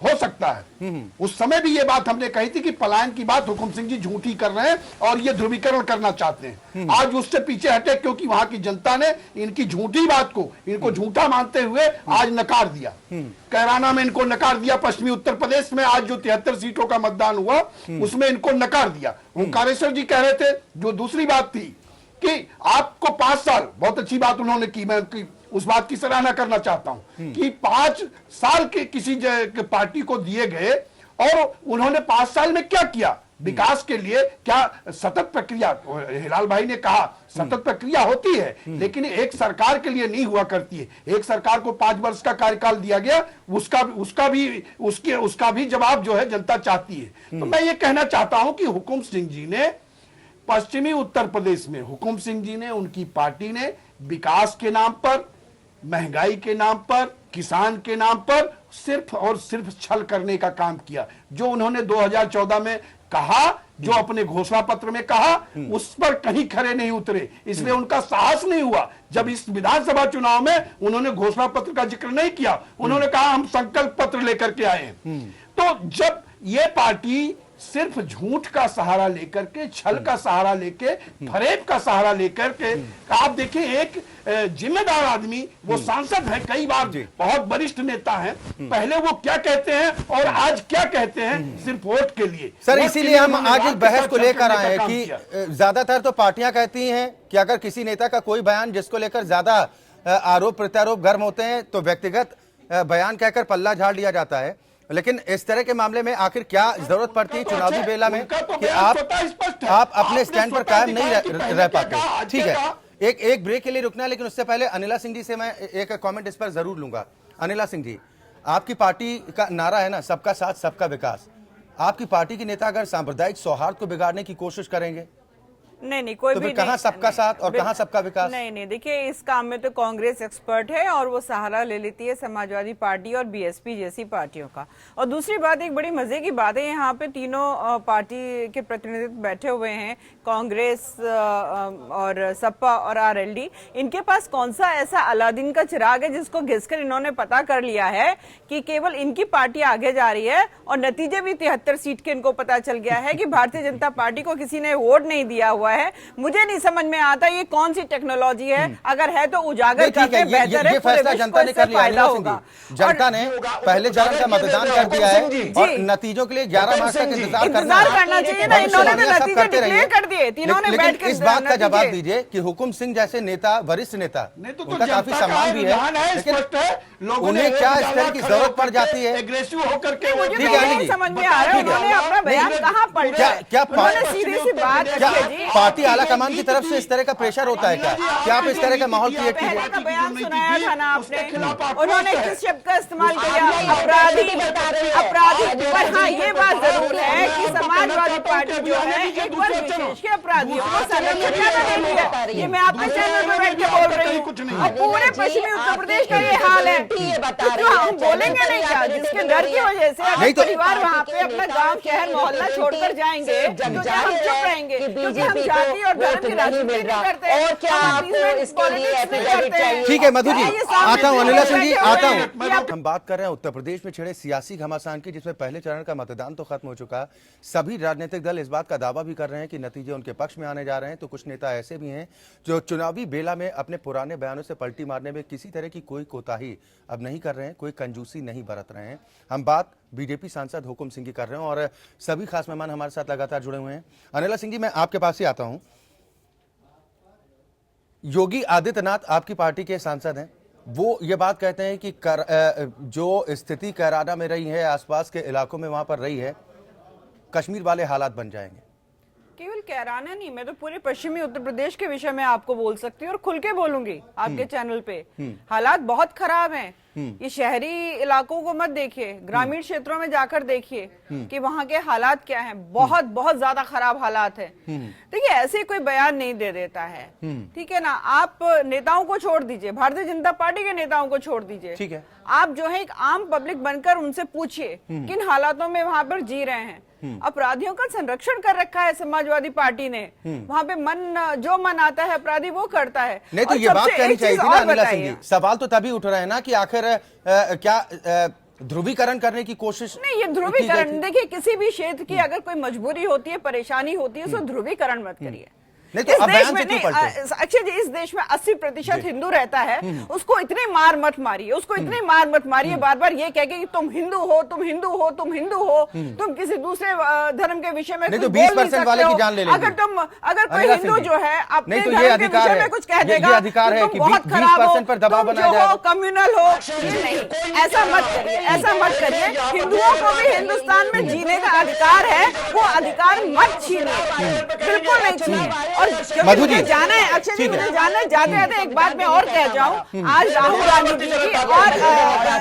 हो सकता है। उस समय भी ये बात हमने कही थी कि पलायन की बात हुकुम सिंह जी झूठी कर रहे हैं और ये ध्रुवीकरण करना चाहते हैं। आज उससे पीछे हटे क्योंकि वहां की जनता ने इनकी झूठी बात को, इनको झूठा मानते हुए आज नकार दिया। कैराना में इनको नकार दिया, पश्चिमी उत्तर प्रदेश में आज जो 73 सीटों का मतदान हुआ उसमें इनको नकार दिया। ओंकारेश्वर जी कह रहे थे, जो दूसरी बात थी कि आपको 5 साल, बहुत अच्छी बात उन्होंने की, मैं उस बात की सराहना करना चाहता हूं कि 5 साल के किसी पार्टी को दिए गए और उन्होंने 5 साल में क्या किया विकास के लिए। क्या सतत प्रक्रिया, हिलाल भाई ने कहा सतत प्रक्रिया होती है लेकिन एक सरकार के लिए नहीं हुआ करती है। एक सरकार को 5 वर्ष का कार्यकाल दिया गया, उसका भी जवाब जो है जनता चाहती है। तो मैं ये कहना चाहता हूं कि हुकुम सिंह जी ने पश्चिमी उत्तर प्रदेश में, हुकुम सिंह जी ने, उनकी पार्टी ने विकास के नाम पर, महंगाई के नाम पर, किसान के नाम पर सिर्फ और सिर्फ छल करने का काम किया। जो उन्होंने 2014 में कहा, जो अपने घोषणा पत्र में कहा, उस पर कहीं खरे नहीं उतरे, इसलिए उनका साहस नहीं हुआ। जब इस विधानसभा चुनाव में उन्होंने घोषणा पत्र का जिक्र नहीं किया, उन्होंने कहा हम संकल्प पत्र लेकर के आए हैं। तो जब ये पार्टी सिर्फ झूठ का सहारा लेकर के, छल का सहारा लेके, फरेब का सहारा लेकर के, आप देखिए एक जिम्मेदार आदमी, वो सांसद है, कई बार बहुत वरिष्ठ नेता हैं, पहले वो क्या कहते हैं और आज क्या कहते हैं सिर्फ वोट के लिए। सर इसीलिए हम आज इस बहस को लेकर आए हैं कि ज्यादातर तो पार्टियां कहती हैं कि अगर किसी नेता का कोई बयान जिसको लेकर ज्यादा आरोप प्रत्यारोप गर्म होते हैं तो व्यक्तिगत बयान कहकर पल्ला झाड़ लिया जाता है। लेकिन इस तरह के मामले में आखिर क्या जरूरत पड़ती है चुनावी बेला में कि आप अपने स्टैंड पर कायम नहीं रह पाते? ठीक है, एक ब्रेक के लिए रुकना है, लेकिन उससे पहले अनिला सिंह जी से मैं एक कमेंट इस पर जरूर लूंगा। अनिला सिंह जी, आपकी पार्टी का नारा है ना, सबका साथ सबका विकास। आपकी पार्टी के नेता अगर सांप्रदायिक सौहार्द को बिगाड़ने की कोशिश करेंगे नहीं कोई तो भी कहां सबका साथ और कहां सबका विकास? नहीं देखिए, इस काम में तो कांग्रेस एक्सपर्ट है और वो सहारा ले लेती है समाजवादी पार्टी और बीएसपी जैसी पार्टियों का। और दूसरी बात, एक बड़ी मजे की बात है, यहाँ पे तीनों पार्टी के प्रतिनिधित्व बैठे हुए हैं, कांग्रेस और सपा और आरएलडी। इनके पास कौन सा ऐसा अलादीन का चिराग है जिसको घिसकर इन्होंने पता कर लिया है कि केवल इनकी पार्टी आगे जा रही है, और नतीजे भी 73 सीट के इनको पता चल गया है कि भारतीय जनता पार्टी को किसी ने वोट नहीं दिया हुआ है। मुझे नहीं समझ में आता ये कौन सी टेक्नोलॉजी है, अगर है तो उजागर करके बेहतर है। ये फैसला जनता ने कर लिया है। जनता ने पहले चरण का मतदान कर दिया है और नतीजों के लिए 11 मार्च तक इंतजार करना चाहिए ना। इन्होंने तो नतीजे डिक्लेयर कर दिए तीनों ने बैठ कर। इस बात का जवाब दीजिए कि हुकुम सिंह जैसे नेता, वरिष्ठ नेता, उनका काफी सम्मान भी है, लेकिन उन्हें क्या इस तरह की जरूरत पड़ जाती है? एग्रेसिव होकर के ठीक है, समझ में आ रहा है उन्होंने अपना बयान कहाँ पढ़ा? क्या सीधी सी बात है, पार्टी आला कमान की तरफ से इस तरह का प्रेशर होता है क्या आप इस तरह का माहौल क्रिएट कीजिए? का बयान सुनाया था ना आपने, उन्होंने किस शब्द का इस्तेमाल किया? अपराधी। पर हाँ, ये बात जरूर है कि समाजवादी पार्टी जो है एक वर्ग विशेष के अपराधियों को संरक्षण नहीं दिया। ये मैं आपके चैनल पर बैठ के बोल रही हूँ। अब पूरे पश्चिमी उत्तर प्रदेश का ये हाल है, तो हम बोलेंगे नहीं क्या? जिसके डर की वजह से अगर परिवार वहाँ पे अपना गाँव, शहर, मोहल्ला छोड़कर जाएंगे तो क्या हम चुप रहेंगे? क्योंकि हम जाति और धर्म की राजनीति नहीं करते और क्या इसके लिए? ठीक है मधु जी, आता हूँ, अनिला सिंह जी आता हूँ। हम बात कर रहे हैं उत्तर प्रदेश में छिड़े सियासी घमासान की, जिसमें पहले चरण का मतदान तो खत्म हो चुका। सभी राजनीतिक दल इस बात का दावा भी कर रहे हैं कि नतीजे उनके पक्ष में आने जा रहे हैं। तो कुछ नेता ऐसे भी हैं जो चुनावी बेला में अपने पुराने बयानों से पलटी मारने में किसी तरह की कोई कोताही अब नहीं कर रहे हैं, कोई कंजूसी नहीं बरत रहे हैं। हम बात बीजेपी सांसद हुकुम सिंह की कर रहे हैं और सभी खास मेहमान हमारे साथ लगातार जुड़े हुए हैं। अनिला सिंह जी, मैं आपके पास ही आता हूं। योगी आदित्यनाथ आपकी पार्टी के सांसद हैं, वो ये बात कहते हैं कि जो स्थिति कैराना में रही है, आसपास के इलाकों में वहां पर रही है, कश्मीर वाले हालात बन जाएंगे। केवल कैराना नहीं, मैं तो पूरे पश्चिमी उत्तर प्रदेश के विषय में आपको बोल सकती हूँ और खुल के बोलूंगी आपके चैनल पे। हालात बहुत खराब हैं। ये शहरी इलाकों को मत देखिए, ग्रामीण क्षेत्रों में जाकर देखिए कि वहां के हालात क्या हैं। बहुत बहुत ज्यादा खराब हालात है। देखिए ऐसे कोई बयान नहीं दे देता है, ठीक है ना। आप नेताओं को छोड़ दीजिए, भारतीय जनता पार्टी के नेताओं को छोड़ दीजिए, ठीक है। आप जो है एक आम पब्लिक बनकर उनसे पूछिए किन हालातों में वहां पर जी रहे हैं। अपराधियों का संरक्षण कर रखा है समाजवादी पार्टी ने, वहां पे जो मन आता है अपराधी वो करता है। नहीं तो और ये बात सबसे कहनी एक चाहिए चीज थी ना और अनिला सिंह बताइए। जी। सवाल तो तभी उठ रहे हैं ना कि आखिर क्या ध्रुवीकरण करने की कोशिश नहीं, ये की गई ध्रुवीकरण थी? देखिए, किसी भी क्षेत्र की अगर कोई मजबूरी होती है, परेशानी होती है, उसको ध्रुवीकरण मत करिए। नहीं तो इस अब देश बयान में से क्यों नहीं, पलटे? अक्षय जी, इस देश में 80% हिंदू रहता है, उसको इतनी मार मत मारिए, उसको इतनी मार मत मारिए बार बार ये कह के कि तुम हिंदू हो, तुम हिंदू हो, तुम हिंदू हो, तुम किसी दूसरे धर्म के विषय में नहीं कुछ तो बोल 20% वाले की जान ले लेंगे। अगर कोई अनिला हिंदू सिंह जी, जो है अपने नहीं तो ये धर्म के अधिकार विषय है, में कुछ कह ये देगा, अधिकार है तुम कि बहुत 20% खराब हो, पर दबाव तुम बनाया जो जाएगा। हो, कम्युनल हो, ये नहीं, ऐसा मत करिए, ऐसा मत करिए। हिंदुओं को भी हिंदुस्तान में जीने का अधिकार है, वो अधिकार मत छीनिए, बिल्कुल नहीं छीनिए। और मधु जी, जाना है अक्षय जी, ठीक है। मुझे जाना है, जाते जाते एक बात मैं और कह जाऊं, आज राहुल गांधी जी की और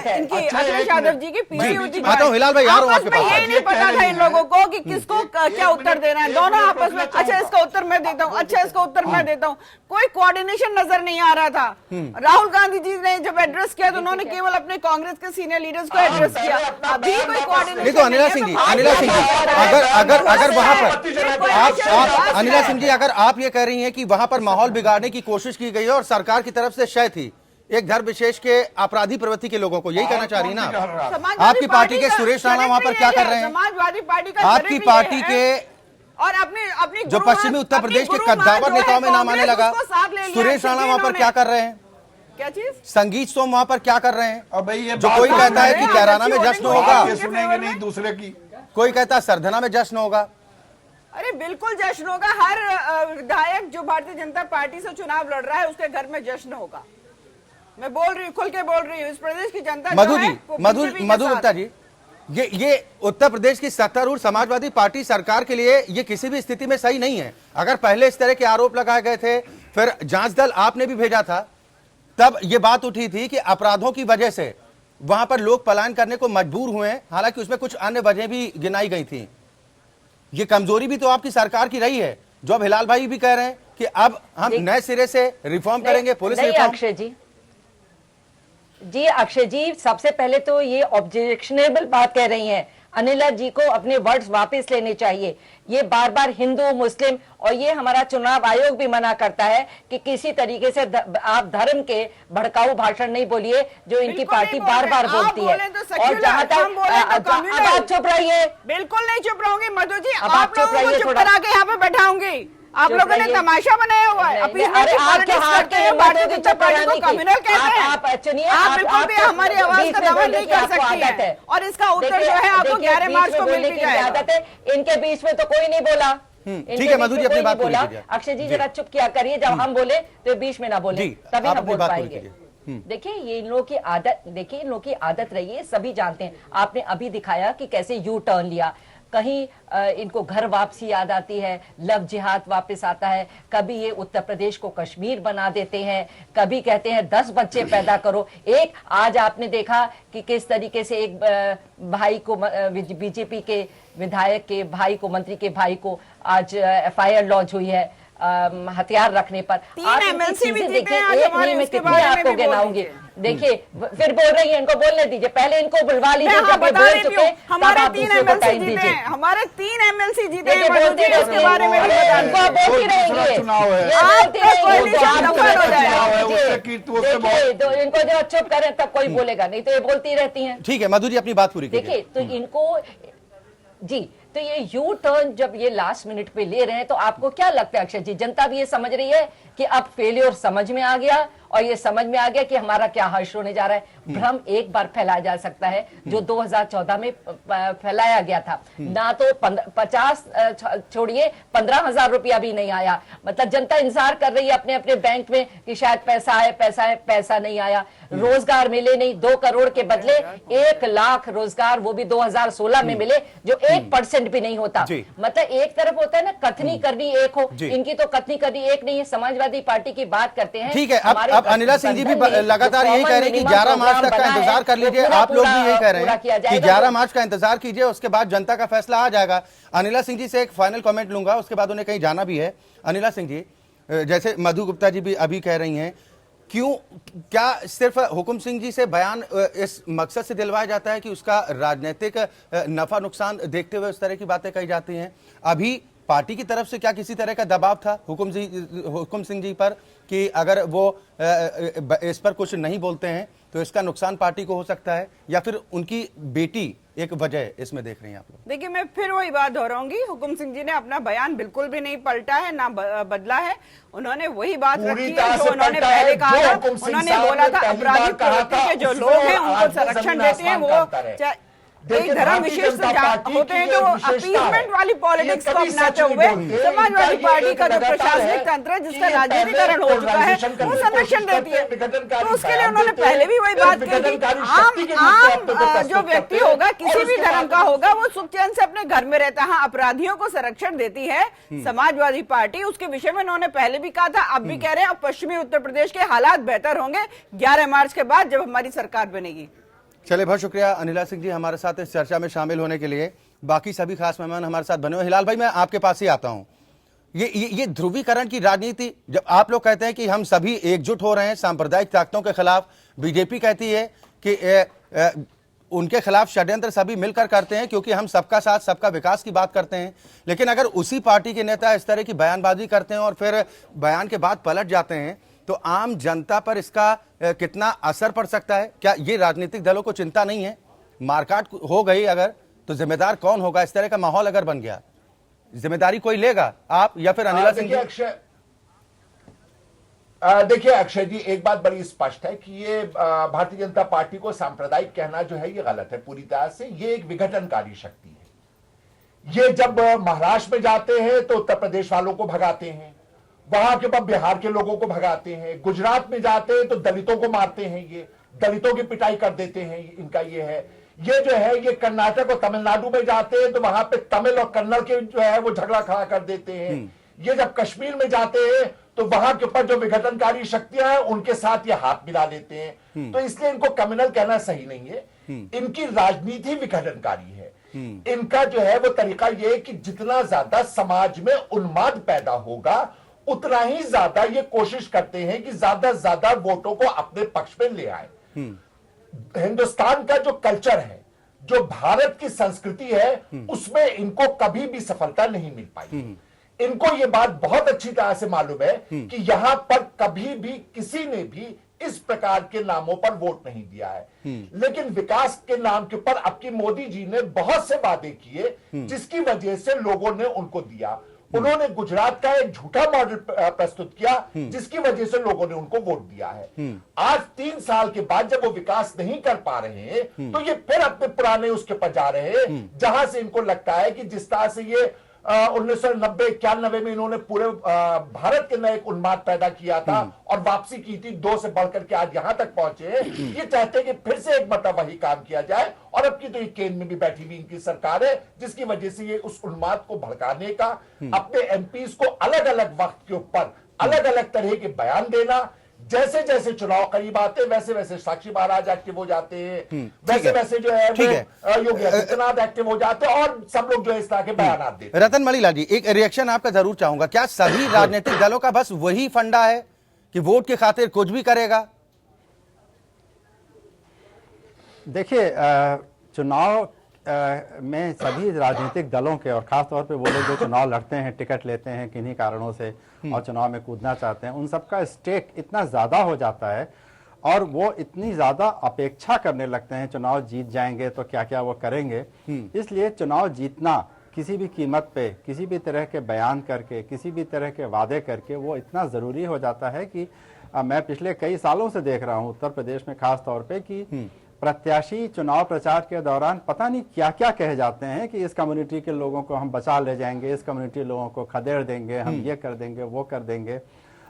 इनकी अखिलेश यादव जी की पीछे होती आता हूं, हिलाल भाई, आ रहा हूं आपके पास। यही नहीं पता था इन लोगों को कि किसको क्या उत्तर देना है। दोनों आपस में, अच्छा इसका उत्तर मैं देता हूँ, अच्छा इसका उत्तर मैं देता हूँ, कोई कोऑर्डिनेशन नजर नहीं आ रहा था। राहुल गांधी जी ने जब एड्रेस किया तो उन्होंने केवल अपने कांग्रेस के सीनियर लीडर्स को एड्रेस किया, अभी कोई कोऑर्डिनेशन नहीं तो अनिला सिंह जी, अनिला सिंह जी, अगर वहां पर आप अनिला सिंह जी, अगर आप ये कह रही हैं कि वहां पर माहौल बिगाड़ने की कोशिश की गई है और सरकार की तरफ से शय थी एक धर्म विशेष के अपराधी प्रवृत्ति के लोगों को, यही कहना चाह रही ना आप? आपकी पार्टी के सुरेश राणा वहां पर क्या कर रहे हैं? समाजवादी पार्टी का आपकी पार्टी के और अपनी जो पश्चिमी उत्तर प्रदेश के कद्दावर नेताओं में नाम आने लगा, सुरेश राणा वहां पर क्या कर रहे हैं? क्या चीज? संगीत सोम वहां पर क्या कर रहे हैं? अब भाई ये जो कोई कहता है कि कैराना में जश्न होगा, ये सुनेंगे नहीं दूसरे की। कोई कहता है सरधना में जश्न होगा। अरे बिल्कुल जश्न होगा। हर विधायक जो भारतीय जनता पार्टी से चुनाव लड़ रहा है उसके घर में जश्न होगा। मैं बोल रही हूँ, खुल के बोल रही हूँ, इस प्रदेश की जनता मधु जो है, जी, वो मधु BJP के मधु साथ गुप्ता जी, ये उत्तर प्रदेश की सत्तारूढ़ समाजवादी पार्टी सरकार के लिए ये किसी भी स्थिति में सही नहीं है। अगर पहले इस तरह के आरोप लगाए गए थे, फिर जांच दल आपने भी भेजा था, तब ये बात उठी थी कि अपराधों की वजह से वहां पर लोग पलायन करने को मजबूर हुए हैं, हालांकि उसमें कुछ अन्य वजह भी गिनाई गई थी। ये कमजोरी भी तो आपकी सरकार की रही है, जो अब हिलाल भाई भी कह रहे हैं कि अब हम नए सिरे से रिफॉर्म करेंगे, पुलिस रिफॉर्म। अक्षय जी, अक्षय जी, सबसे पहले तो ये ऑब्जेक्शनेबल बात कह रही हैं। अनिला जी को अपने वर्ड्स वापस लेने चाहिए। ये बार बार हिंदू मुस्लिम, और ये हमारा चुनाव आयोग भी मना करता है कि किसी तरीके से आप धर्म के भड़काऊ भाषण नहीं बोलिए, जो इनकी पार्टी बार बार बोलती है। और जहां तक अब आप चुप रहिए, बिल्कुल नहीं चुप रहोगे मधु जी, अब आप लोगों को चुप करा के यहाँ पे बैठाऊंगी। आप लोगों ने तमाशा बनाया हुआ है। अरे आपके हाथ के भारतीय जनता पार्टी को कम्युनल कहते हैं। आप चुनिए, आप बिल्कुल भी हमारी आवाज का दमन नहीं कर सकती है। और इसका उत्तर जो है आपको 11 मार्च को मिल भी जाएगा। आदत है, इनके बीच में तो कोई नहीं बोला। ठीक है मधु जी, अपनी बात पूरी कीजिए। अक्षय जी जरा चुप किया करिए, जब हम बोले तो बीच में ना बोले, तभी हम बोल पाएंगे। कीजिए। देखिए ये इन लोगों की आदत, देखिए इन लोगों की आदत रही है, सभी जानते हैं। आपने अभी दिखाया कि कैसे यू टर्न लिया, कहीं इनको घर वापसी याद आती है, लव जिहाद वापस आता है, कभी ये उत्तर प्रदेश को कश्मीर बना देते हैं, कभी कहते हैं 10 बच्चे पैदा करो। एक आज आपने देखा कि किस तरीके से एक भाई को, बीजेपी के विधायक के भाई को, मंत्री के भाई को आज FIR लॉन्च हुई है हथियार रखने पर। 3 MLC भी जीते हैं एक नहीं, मैं कितने आपको गिनाऊंगी। देखिए फिर बोल रही है, इनको बोलने दीजिए, पहले इनको बुलवा लीजिए, जब ये बोल चुके हमारे 3 MLC जीते हैं, हमारे 3 MLC जीते हैं, उसके बारे में भी बता दें। आप बोलती रहेंगी, चुनाव है, इनको जब चुप करें तब कोई बोलेगा, नहीं तो ये बोलती रहती हैं। ठीक है मधु जी, अपनी बात पूरी कीजिए। देखिए तो इनको जी, तो ये यू टर्न जब ये लास्ट मिनट पे ले रहे हैं, तो आपको क्या लगता है अक्षय जी, जनता भी ये समझ रही है कि अब फेलियर समझ में आ गया, और ये समझ में आ गया कि हमारा क्या हर्ष होने जा रहा है। भ्रम एक बार फैलाया जा सकता है, जो 2014 में फैलाया गया था ना, तो 50 छोड़िए 15,000 रुपया भी नहीं आया। मतलब जनता इंतजार कर रही है अपने अपने बैंक में कि शायद पैसा आए, पैसा है, पैसा नहीं आया। रोजगार मिले नहीं, 2 करोड़ के बदले 1 लाख रोजगार, वो भी 2016 में मिले, जो 1% भी नहीं होता। मतलब एक तरफ होता है ना कथनी करनी एक हो, इनकी तो कथनी करनी एक नहीं है। समाजवादी पार्टी की बात करते हैं, ठीक है, अब अनिला सिंह जी भी लगातार यही कह रहे हैं कि 11 मार्च तक का इंतजार कर लीजिए। आप लोग भी यही कह रहे हैं कि 11 मार्च का इंतजार कीजिए, उसके बाद जनता का फैसला आ जाएगा। अनिला सिंह जी से एक फाइनल कमेंट लूंगा, उसके बाद उन्हें कहीं जाना भी है। अनिला सिंह जी, जैसे मधु गुप्ता जी भी अभी कह रही हैं, क्यों, क्या सिर्फ हुकुम सिंह जी से बयान इस मकसद से दिलवाया जाता है कि उसका राजनीतिक नफा नुकसान देखते हुए इस तरह की बातें कही जाती हैं? अभी पार्टी की तरफ से क्या किसी तरह का दबाव था हुकुम सिंह जी पर कि अगर वो इस पर कुछ नहीं बोलते हैं तो इसका नुकसान पार्टी को हो सकता है, या फिर उनकी बेटी एक वजह इसमें देख रही हैं आप लोग? देखिए, मैं फिर वही बात दोहराऊंगी, हुकुम सिंह जी ने अपना बयान बिल्कुल भी नहीं पलटा है, ना बदला है। उन्होंने वही बात रखी है जो उन्होंने पहले कहा था। उन्होंने बोला था अपराधी प्रवृत्ति के जो लोग हैं उनको संरक्षण देते हैं, वो एक धर्म विशेष से होते हैं जो अपीजमेंट वाली पॉलिटिक्स को अपनाते हुए समाजवादी पार्टी का जो प्रशासनिक तंत्र है जिसका राजनीतिकरण हो चुका है वो संरक्षण देती है। तो उसके लिए उन्होंने पहले भी वही बात कही थी, आम जो व्यक्ति होगा किसी भी धर्म का होगा वो सुख चैन से अपने घर में रहता है। हाँ, अपराधियों को संरक्षण देती है समाजवादी पार्टी, उसके विषय में उन्होंने पहले भी कहा था, अब भी कह रहे हैं। अब पश्चिमी उत्तर प्रदेश के हालात बेहतर होंगे 11 मार्च के बाद जब हमारी सरकार बनेगी। चलिए, बहुत शुक्रिया अनिला सिंह जी हमारे साथ इस चर्चा में शामिल होने के लिए। बाकी सभी खास मेहमान हमारे साथ बने हुए। हिलाल भाई, मैं आपके पास ही आता हूं। ये ध्रुवीकरण की राजनीति, जब आप लोग कहते हैं कि हम सभी एकजुट हो रहे हैं सांप्रदायिक ताकतों के खिलाफ, बीजेपी कहती है कि उनके खिलाफ षड्यंत्र सभी मिलकर करते हैं क्योंकि हम सबका साथ सबका विकास की बात करते हैं। लेकिन अगर उसी पार्टी के नेता इस तरह की बयानबाजी करते हैं और फिर बयान के बाद पलट जाते हैं तो आम जनता पर इसका कितना असर पड़ सकता है? क्या ये राजनीतिक दलों को चिंता नहीं है? मारकाट हो गई अगर तो जिम्मेदार कौन होगा? इस तरह का माहौल अगर बन गया, जिम्मेदारी कोई लेगा, आप या फिर अनिला सिंह? देखिए अक्षय जी, एक बात बड़ी स्पष्ट है कि ये भारतीय जनता पार्टी को सांप्रदायिक कहना जो है ये गलत है पूरी तरह से। ये एक विघटनकारी शक्ति है। ये जब महाराष्ट्र में जाते हैं तो उत्तर प्रदेश वालों को भगाते हैं, वहां के बाद बिहार के लोगों को भगाते हैं, गुजरात में जाते हैं तो दलितों को मारते हैं, ये दलितों की पिटाई कर देते हैं, इनका ये है। ये जो है ये कर्नाटक और तमिलनाडु में जाते हैं तो वहां पे तमिल और कन्नड़ के जो है वो झगड़ा खड़ा कर देते हैं। ये जब कश्मीर में जाते हैं तो वहां के ऊपर जो विघटनकारी शक्तियां हैं उनके साथ ये हाथ मिला लेते हैं। तो इसलिए इनको कम्युनल कहना सही नहीं है। इनकी राजनीति विघटनकारी है। इनका जो है वो तरीका ये है कि जितना ज्यादा समाज में उन्माद पैदा होगा उतना ही ज्यादा ये कोशिश करते हैं कि ज्यादा से ज्यादा वोटों को अपने पक्ष में ले आए। हिंदुस्तान का जो कल्चर है, जो भारत की संस्कृति है, उसमें इनको कभी भी सफलता नहीं मिल पाई। इनको ये बात बहुत अच्छी तरह से मालूम है कि यहां पर कभी भी किसी ने भी इस प्रकार के नामों पर वोट नहीं दिया है। लेकिन विकास के नाम के ऊपर अब की मोदी जी ने बहुत से वादे किए जिसकी वजह से लोगों ने उनको दिया। उन्होंने गुजरात का एक झूठा मॉडल प्रस्तुत किया जिसकी वजह से लोगों ने उनको वोट दिया है। आज 3 साल के बाद जब वो विकास नहीं कर पा रहे हैं तो ये फिर अपने पुराने उसके पर जा रहे हैं, जहां से इनको लगता है कि जिस तरह से ये 1990-91 में इन्होंने पूरे भारत के अंदर एक उन्माद पैदा किया था और वापसी की थी 2 से बढ़कर के आज यहां तक पहुंचे हैं। ये चाहते हैं कि फिर से एक मतलब वही काम किया जाए और अब की तो ये केंद्र में भी बैठी हुई इनकी सरकार है जिसकी वजह से ये उस उन्माद को भड़काने का, अपने एमपीज को अलग अलग वक्त के ऊपर अलग अलग तरह के बयान देना, जैसे जैसे चुनाव करीब आते वैसे वैसे साक्षी महाराज एक्टिव हो जाते हैं, वैसे वैसे जो है योगी आदित्यनाथ एक्टिव हो जाते हैं और सब लोग जो है इस तरह के बयान देते हैं। रतन मणिलाल जी, एक रिएक्शन आपका जरूर चाहूंगा। क्या सभी राजनीतिक दलों का बस वही फंडा है कि वोट की खातिर कुछ भी करेगा? देखिए, चुनाव में सभी राजनीतिक दलों के और खास तौर पे वो लोग जो चुनाव लड़ते हैं, टिकट लेते हैं किन्हीं कारणों से और चुनाव में कूदना चाहते हैं, उन सबका स्टेक इतना ज़्यादा हो जाता है और वो इतनी ज़्यादा अपेक्षा करने लगते हैं चुनाव जीत जाएंगे तो क्या क्या वो करेंगे। इसलिए चुनाव जीतना किसी भी कीमत पे, किसी भी तरह के बयान करके, किसी भी तरह के वादे करके वो इतना ज़रूरी हो जाता है कि मैं पिछले कई सालों से देख रहा हूँ उत्तर प्रदेश में खास तौर पर कि प्रत्याशी चुनाव प्रचार के दौरान पता नहीं क्या क्या कह जाते हैं कि इस कम्युनिटी के लोगों को हम बचा ले जाएंगे, इस कम्युनिटी लोगों को खदेड़ देंगे, हम ये कर देंगे, वो कर देंगे।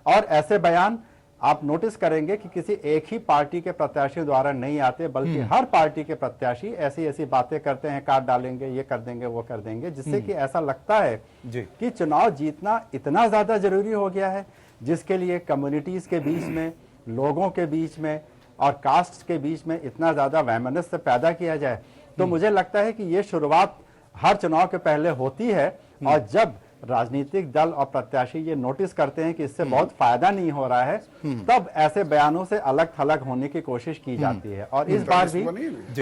और ऐसे बयान आप नोटिस करेंगे कि किसी एक ही पार्टी के प्रत्याशी द्वारा नहीं आते, बल्कि हर पार्टी के प्रत्याशी ऐसी ऐसी बातें करते हैं, काट डालेंगे, ये कर देंगे, वो कर देंगे, जिससे कि ऐसा लगता है कि चुनाव जीतना इतना ज्यादा जरूरी हो गया है जिसके लिए कम्युनिटीज के बीच में लोगों के बीच में और कास्ट के बीच में इतना ज़्यादा वैमनस्य पैदा किया जाए, तो मुझे लगता है कि ये शुरुआत हर चुनाव के पहले होती है। और जब राजनीतिक दल और प्रत्याशी ये नोटिस करते हैं कि इससे बहुत फायदा नहीं हो रहा है, तब ऐसे बयानों से अलग थलग होने की कोशिश की जाती है। और इस बार भी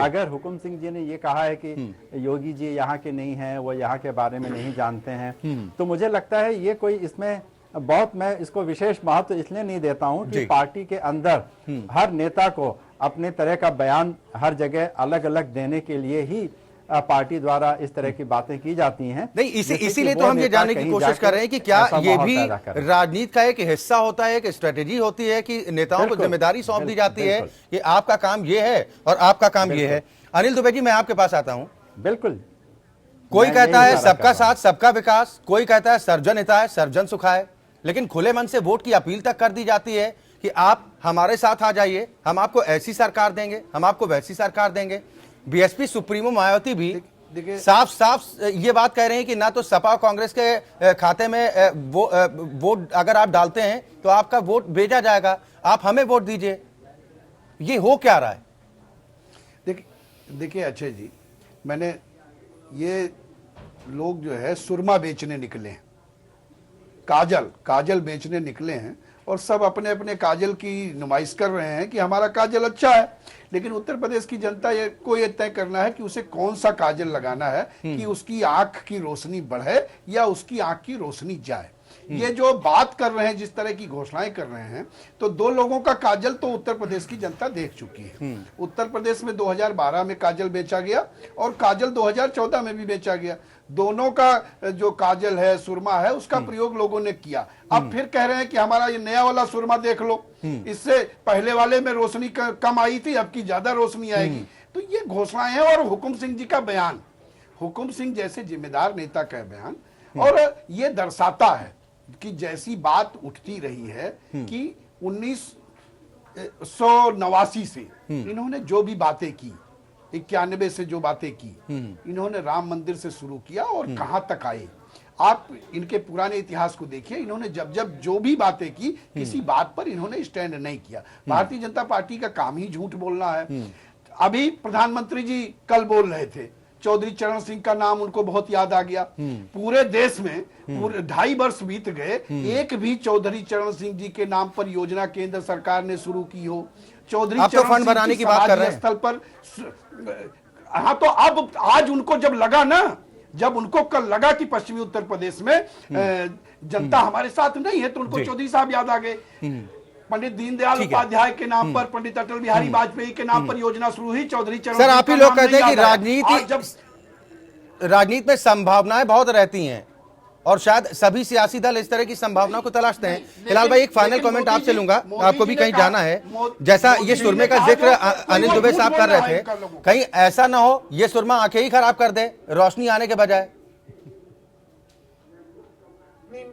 अगर हुकुम सिंह जी ने ये कहा है कि योगी जी यहाँ के नहीं हैं, वो यहाँ के बारे में नहीं जानते हैं, तो मुझे लगता है ये कोई इसमें बहुत, मैं इसको विशेष महत्व इसलिए नहीं देता हूँ कि पार्टी के अंदर हर नेता को अपने तरह का बयान हर जगह अलग अलग देने के लिए ही पार्टी द्वारा इस तरह की बातें की जाती हैं। नहीं, इसीलिए तो हम ये जानने की कोशिश कर रहे हैं कि क्या ये भी राजनीति का एक हिस्सा होता है, एक स्ट्रेटेजी होती है कि नेताओं को जिम्मेदारी सौंप दी जाती है कि आपका काम ये है और आपका काम ये है। अनिल दुबे जी, मैं आपके पास आता हूं। बिल्कुल, कोई कहता है सबका साथ सबका विकास, कोई कहता है सर्वजन हिताय सर्वजन सुखाय, लेकिन खुले मन से वोट की अपील तक कर दी जाती है कि आप हमारे साथ आ जाइए, हम आपको ऐसी सरकार देंगे, हम आपको वैसी सरकार देंगे। बीएसपी सुप्रीमो मायावती भी साफ साफ ये बात कह रहे हैं कि ना तो सपा और कांग्रेस के खाते में वोट अगर आप डालते हैं तो आपका वोट भेजा जाएगा, आप हमें वोट दीजिए। ये हो क्या रहा है? देखिए अक्षय जी, मैंने ये लोग जो है सुरमा बेचने निकले हैं, काजल बेचने निकले हैं और सब अपने अपने काजल की नुमाइश कर रहे हैं कि हमारा काजल अच्छा है। लेकिन उत्तर प्रदेश की जनता को ये तय करना है कि उसे कौन सा काजल लगाना है कि उसकी आंख की रोशनी बढ़े या उसकी आंख की रोशनी जाए। ये जो बात कर रहे हैं, जिस तरह की घोषणाएं कर रहे हैं, तो दो लोगों का काजल तो उत्तर प्रदेश की जनता देख चुकी है। उत्तर प्रदेश में 2012 में काजल बेचा गया और काजल 2014 में भी बेचा गया। दोनों का जो काजल है, सुरमा है, उसका प्रयोग लोगों ने किया। अब फिर कह रहे हैं कि हमारा ये नया वाला सुरमा देख लो, इससे पहले वाले में रोशनी कम आई थी, अब की ज्यादा रोशनी आएगी। तो ये घोषणाएं हैं। और हुकुम सिंह जी का बयान, हुकुम सिंह जैसे जिम्मेदार नेता का बयान, और ये दर्शाता है कि जैसी बात उठती रही है कि 1989 से इन्होंने जो भी बातें की, 91 से जो बातें की, इन्होंने राम मंदिर से शुरू किया और कहां तक आए। आप इनके पुराने इतिहास को देखिए, इन्होंने जब जब जो भी बातें की, किसी बात पर इन्होंने स्टैंड नहीं किया। भारतीय जनता पार्टी का काम ही झूठ बोलना है। अभी प्रधानमंत्री जी कल बोल रहे थे, चौधरी चरण सिंह का नाम उनको बहुत याद आ गया। पूरे देश में पूरे 2.5 वर्ष बीत गए, एक भी चौधरी चरण सिंह जी के नाम पर योजना केंद्र सरकार ने शुरू की हो। चौधरी आप तो फंड बनाने की बात कर रहे हैं। स्थल पर, हाँ, तो अब आज उनको जब लगा ना, जब उनको कल लगा कि पश्चिमी उत्तर प्रदेश में जनता हमारे साथ नहीं है, तो उनको चौधरी साहब याद आ गए। पंडित दीनदयाल उपाध्याय के नाम पर, पंडित अटल बिहारी वाजपेयी के नाम पर योजना शुरू हुई। चौधरी चरण सर, आप ही लोग कहते हैं कि राजनीति में संभावनाएं बहुत रहती हैं और शायद सभी सियासी दल इस तरह की संभावनाओं को तलाशते हैं। हिलाल भाई, एक फाइनल कमेंट आपसे लूंगा, आपको भी कहीं जाना है। जैसा ये सुरमे का जिक्र अनिल दुबे साहब कर रहे थे, कहीं ऐसा ना हो ये सुरमा आंखें ही खराब कर दे रोशनी आने के बजाय?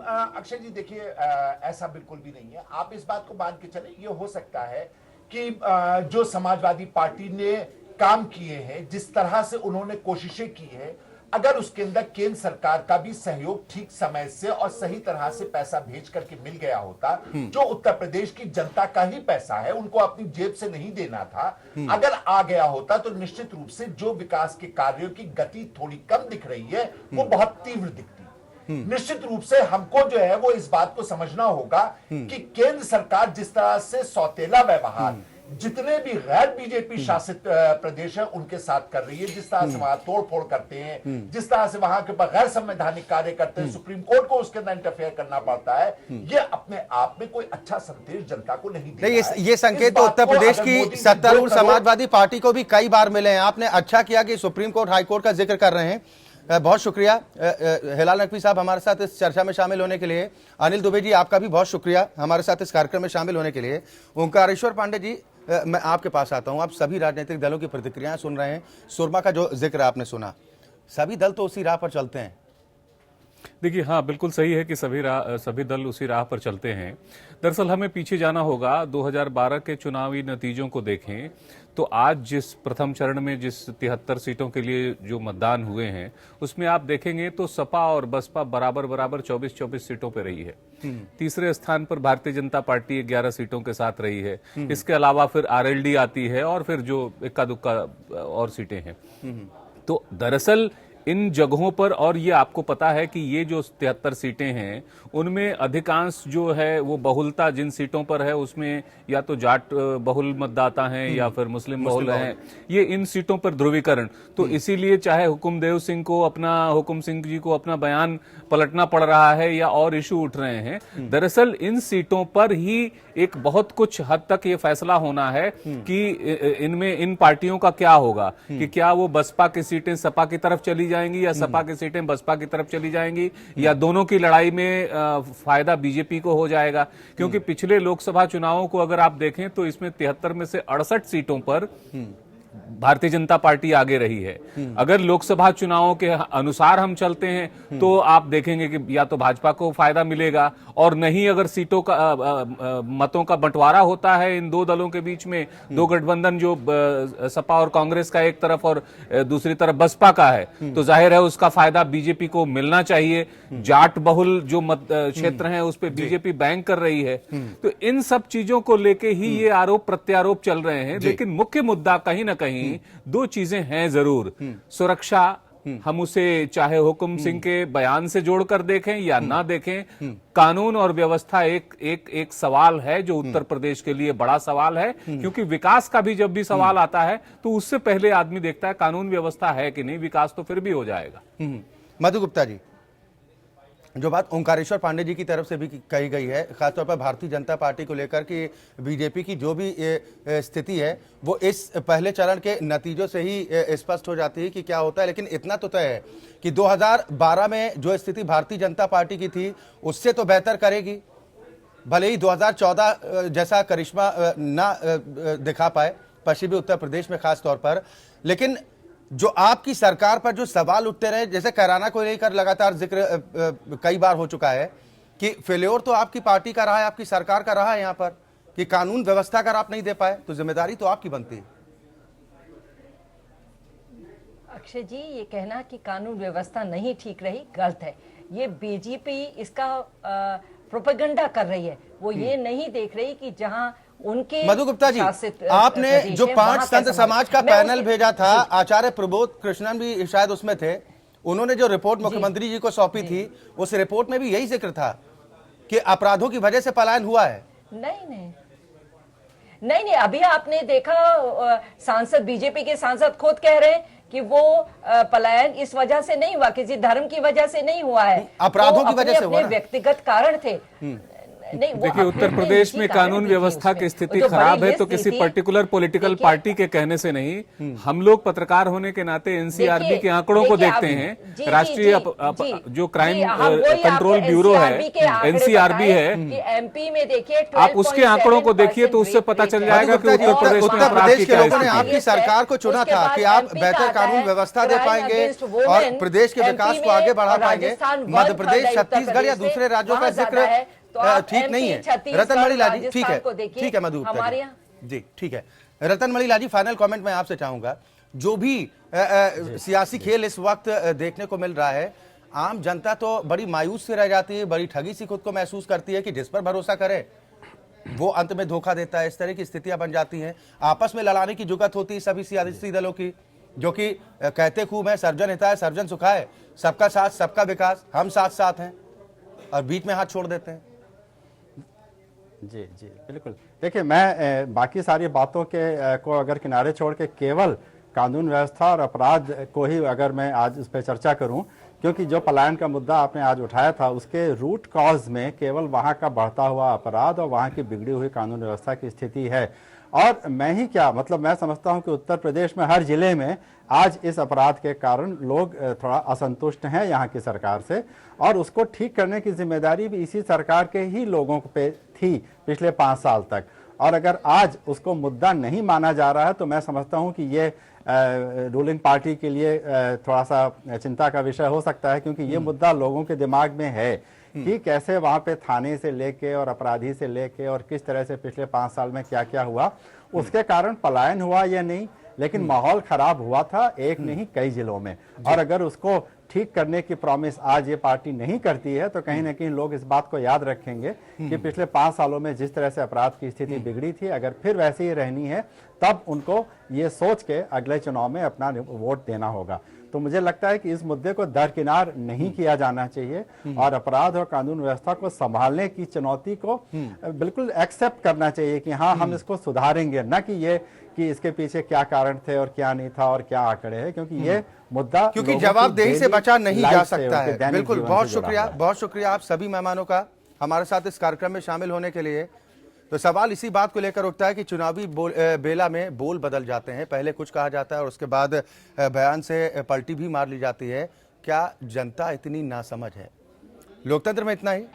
अक्षय जी, देखिए, ऐसा बिल्कुल भी नहीं है। आप इस बात को मान के चले, ये हो सकता है कि जो समाजवादी पार्टी ने काम किए हैं, जिस तरह से उन्होंने कोशिशें की है, अगर उसके अंदर केंद्र सरकार का भी सहयोग ठीक समय से और सही तरह से पैसा भेज करके मिल गया होता, जो उत्तर प्रदेश की जनता का ही पैसा है, उनको अपनी जेब से नहीं देना था, अगर आ गया होता, तो निश्चित रूप से जो विकास के कार्यों की गति थोड़ी कम दिख रही है, वो बहुत तीव्र दिखती। निश्चित रूप से हमको जो है वो इस बात को समझना होगा कि केंद्र सरकार जिस तरह से सौतेला व्यवहार जितने भी गैर बीजेपी शासित प्रदेश है उनके साथ कर रही है, जिस तरह से वहां तोड़ फोड़ करते हैं, जिस तरह से वहां के गैर संवैधानिक कार्य करते हैं, सुप्रीम कोर्ट को उसके अंदर इंटरफेयर करना पड़ता है, ये अपने आप में कोई अच्छा संदेश जनता को नहीं दे रहा है। ये संकेत तो उत्तर प्रदेश की सत्तारूढ़ समाजवादी पार्टी को भी कई बार मिले हैं। आपने अच्छा किया कि सुप्रीम कोर्ट, हाई कोर्ट का जिक्र कर रहे हैं। बहुत शुक्रिया हिलाल नकवी साहब हमारे साथ इस चर्चा में शामिल होने के लिए। अनिल दुबे जी, आपका भी बहुत शुक्रिया हमारे साथ इस कार्यक्रम में शामिल होने के लिए। ओंकारेश्वर पांडे जी, मैं आपके पास आता हूं। आप सभी राजनीतिक दलों की प्रतिक्रियाएं सुन रहे हैं। सुरमा का जो जिक्र आपने सुना, सभी दल तो उसी राह पर चलते हैं। देखिए, हाँ, बिल्कुल सही है कि सभी दल उसी राह पर चलते हैं। दरअसल हमें पीछे जाना होगा, 2012 के चुनावी नतीजों को देखें तो आज जिस प्रथम चरण में जिस 73 सीटों के लिए जो मतदान हुए हैं, उसमें आप देखेंगे तो सपा और बसपा बराबर 24-24 सीटों पर रही है। तीसरे स्थान पर भारतीय जनता पार्टी 11 सीटों के साथ रही है। इसके अलावा फिर आरएलडी आती है और फिर जो इक्का दुक्का और सीटें हैं। तो दरअसल इन जगहों पर, और ये आपको पता है कि ये जो 73 सीटें हैं उनमें अधिकांश जो है वो बहुलता जिन सीटों पर है उसमें या तो जाट बहुल मतदाता हैं या फिर मुस्लिम बहुल हैं, ये इन सीटों पर ध्रुवीकरण। तो इसीलिए चाहे हुकुम सिंह जी को अपना बयान पलटना पड़ रहा है या और इशू उठ रहे हैं, दरअसल इन सीटों पर ही एक बहुत कुछ हद तक ये फैसला होना है कि इनमें इन पार्टियों का क्या होगा, कि क्या वो बसपा की सीटें सपा की तरफ चली जाएंगी या सपा की सीटें बसपा की तरफ चली जाएंगी, या दोनों की लड़ाई में फायदा बीजेपी को हो जाएगा। क्योंकि पिछले लोकसभा चुनावों को अगर आप देखें तो इसमें 73 में से 68 सीटों पर भारतीय जनता पार्टी आगे रही है। अगर लोकसभा चुनावों के अनुसार हम चलते हैं तो आप देखेंगे कि या तो भाजपा को फायदा मिलेगा, और नहीं अगर सीटों का मतों का बंटवारा होता है इन दो दलों के बीच में, दो गठबंधन जो सपा और कांग्रेस का एक तरफ और दूसरी तरफ बसपा का है, तो जाहिर है उसका फायदा बीजेपी को मिलना चाहिए। जाट बहुल जो मत क्षेत्र हैं उस पर बीजेपी बैंक कर रही है। तो इन सब चीजों को लेके ही ये आरोप प्रत्यारोप चल रहे हैं। लेकिन मुख्य मुद्दा कहीं ना कहीं दो चीजें हैं जरूर। सुरक्षा, हम उसे चाहे हुकुम सिंह के बयान से जोड़कर देखें या ना देखें, कानून और व्यवस्था एक सवाल है जो उत्तर प्रदेश के लिए बड़ा सवाल है। क्योंकि विकास का भी जब भी सवाल आता है तो उससे पहले आदमी देखता है कानून व्यवस्था है कि नहीं, विकास तो फिर भी हो जाएगा। मधु गुप्ता जी, जो बात ओंकारेश्वर पांडे जी की तरफ से भी कही गई है, खासतौर पर भारतीय जनता पार्टी को लेकर कि बीजेपी की जो भी स्थिति है वो इस पहले चरण के नतीजों से ही स्पष्ट हो जाती है कि क्या होता है। लेकिन इतना तो तय है कि 2012 में जो स्थिति भारतीय जनता पार्टी की थी उससे तो बेहतर करेगी, भले ही 2014 जैसा करिश्मा ना दिखा पाए पश्चिमी उत्तर प्रदेश में खास तौर पर। लेकिन जो आपकी सरकार पर जो सवाल उठते रहे, जैसे कैराना को लेकर लगातार जिक्र कई बार हो चुका है कि फेल्योर तो आपकी पार्टी का रहा है, आपकी सरकार का रहा है यहाँ पर, कि कानून व्यवस्था अगर आप नहीं दे पाए तो जिम्मेदारी तो आपकी बनती है। अक्षय जी, ये कहना कि कानून व्यवस्था नहीं ठीक रही गलत है। ये बीजेपी इसका प्रोपेगेंडा कर रही है। वो ये नहीं देख रही कि जहां उनके मधु गुप्ता जी, आपने जो 5 संत समाज का पैनल भेजा था, आचार्य प्रबोध कृष्णन भी शायद उसमें थे, उन्होंने जो रिपोर्ट मुख्यमंत्री जी को सौंपी थी, उस रिपोर्ट में भी यही जिक्र था कि अपराधों की वजह से पलायन हुआ है। नहीं, अभी आपने देखा सांसद, बीजेपी के सांसद खुद कह रहे हैं कि वो पलायन इस वजह से नहीं हुआ, किसी धर्म की वजह से नहीं हुआ है, अपराधों की वजह से हुआ। व्यक्तिगत कारण थे। देखिए, उत्तर प्रदेश में कानून व्यवस्था की स्थिति खराब है तो किसी पर्टिकुलर पॉलिटिकल पार्टी के कहने से नहीं। हम लोग पत्रकार होने के नाते एनसीआरबी के आंकड़ों को देखते हैं। राष्ट्रीय जो क्राइम कंट्रोल ब्यूरो है, एनसीआरबी है, एमपी में देखिए, आप उसके आंकड़ों को देखिए तो उससे पता चल जाएगा कि उत्तर प्रदेश के लोगों ने आपकी सरकार को चुना था कि आप बेहतर कानून व्यवस्था दे पाएंगे और प्रदेश के विकास को आगे बढ़ा पाएंगे। मध्य प्रदेश, छत्तीसगढ़ या दूसरे राज्यों का जिक्र ठीक नहीं है। रतन मणिलाल जी, ठीक है मधु गुप्ता जी, ठीक है। रतन मणिलाल जी, फाइनल कमेंट मैं आपसे चाहूंगा। जो भी सियासी खेल इस वक्त देखने को मिल रहा है, आम जनता तो बड़ी मायूस सी रह जाती है, बड़ी ठगी सी खुद को महसूस करती है कि जिस पर भरोसा करे वो अंत में धोखा देता है। इस तरह की स्थितियां बन जाती हैं। आपस में लड़ाने की जुगत होती है सभी सियासी दलों की, जो कि कहते खूब है सर्जन हिताय सर्जन सुखाय, सबका साथ सबका विकास, हम साथ साथ हैं, और बीच में हाथ छोड़ देते हैं। जी बिल्कुल। देखिए, मैं बाकी सारी बातों को अगर किनारे छोड़ के केवल कानून व्यवस्था और अपराध को ही अगर मैं आज उस पर चर्चा करूं, क्योंकि जो पलायन का मुद्दा आपने आज उठाया था उसके रूट कॉज में केवल वहां का बढ़ता हुआ अपराध और वहां की बिगड़ी हुई कानून व्यवस्था की स्थिति है। और मैं ही क्या, मतलब मैं समझता हूं कि उत्तर प्रदेश में हर जिले में आज इस अपराध के कारण लोग थोड़ा असंतुष्ट हैं यहाँ की सरकार से, और उसको ठीक करने की जिम्मेदारी भी इसी सरकार के ही लोगों पे थी पिछले 5 साल तक। और अगर आज उसको मुद्दा नहीं माना जा रहा है तो मैं समझता हूं कि ये रूलिंग पार्टी के लिए थोड़ा सा चिंता का विषय हो सकता है, क्योंकि ये मुद्दा लोगों के दिमाग में है कि कैसे वहां पे थाने से लेके और अपराधी से लेके और किस तरह से पिछले 5 साल में क्या क्या हुआ, उसके कारण पलायन हुआ या नहीं, लेकिन माहौल खराब हुआ था एक नहीं कई जिलों में। और अगर उसको ठीक करने की प्रॉमिस आज ये पार्टी नहीं करती है तो कहीं ना कहीं लोग इस बात को याद रखेंगे कि पिछले 5 सालों में जिस तरह से अपराध की स्थिति बिगड़ी थी, अगर फिर वैसे ही रहनी है तब उनको ये सोच के अगले चुनाव में अपना वोट देना होगा। तो मुझे लगता है कि इस मुद्दे को दरकिनार नहीं किया जाना चाहिए और अपराध और कानून व्यवस्था को संभालने की चुनौती को बिल्कुल एक्सेप्ट करना चाहिए कि हाँ हम इसको सुधारेंगे, न कि ये कि इसके पीछे क्या कारण थे और क्या नहीं था और क्या आंकड़े हैं, क्योंकि ये मुद्दा क्योंकि जवाबदेही से बचा नहीं जा सकता है। बिल्कुल, बहुत शुक्रिया आप सभी मेहमानों का हमारे साथ इस कार्यक्रम में शामिल होने के लिए। तो सवाल इसी बात को लेकर उठता है कि चुनावी बेला में बोल बदल जाते हैं, पहले कुछ कहा जाता है और उसके बाद बयान से पलटी भी मार ली जाती है। क्या जनता इतनी नासमझ है? लोकतंत्र में इतना ही।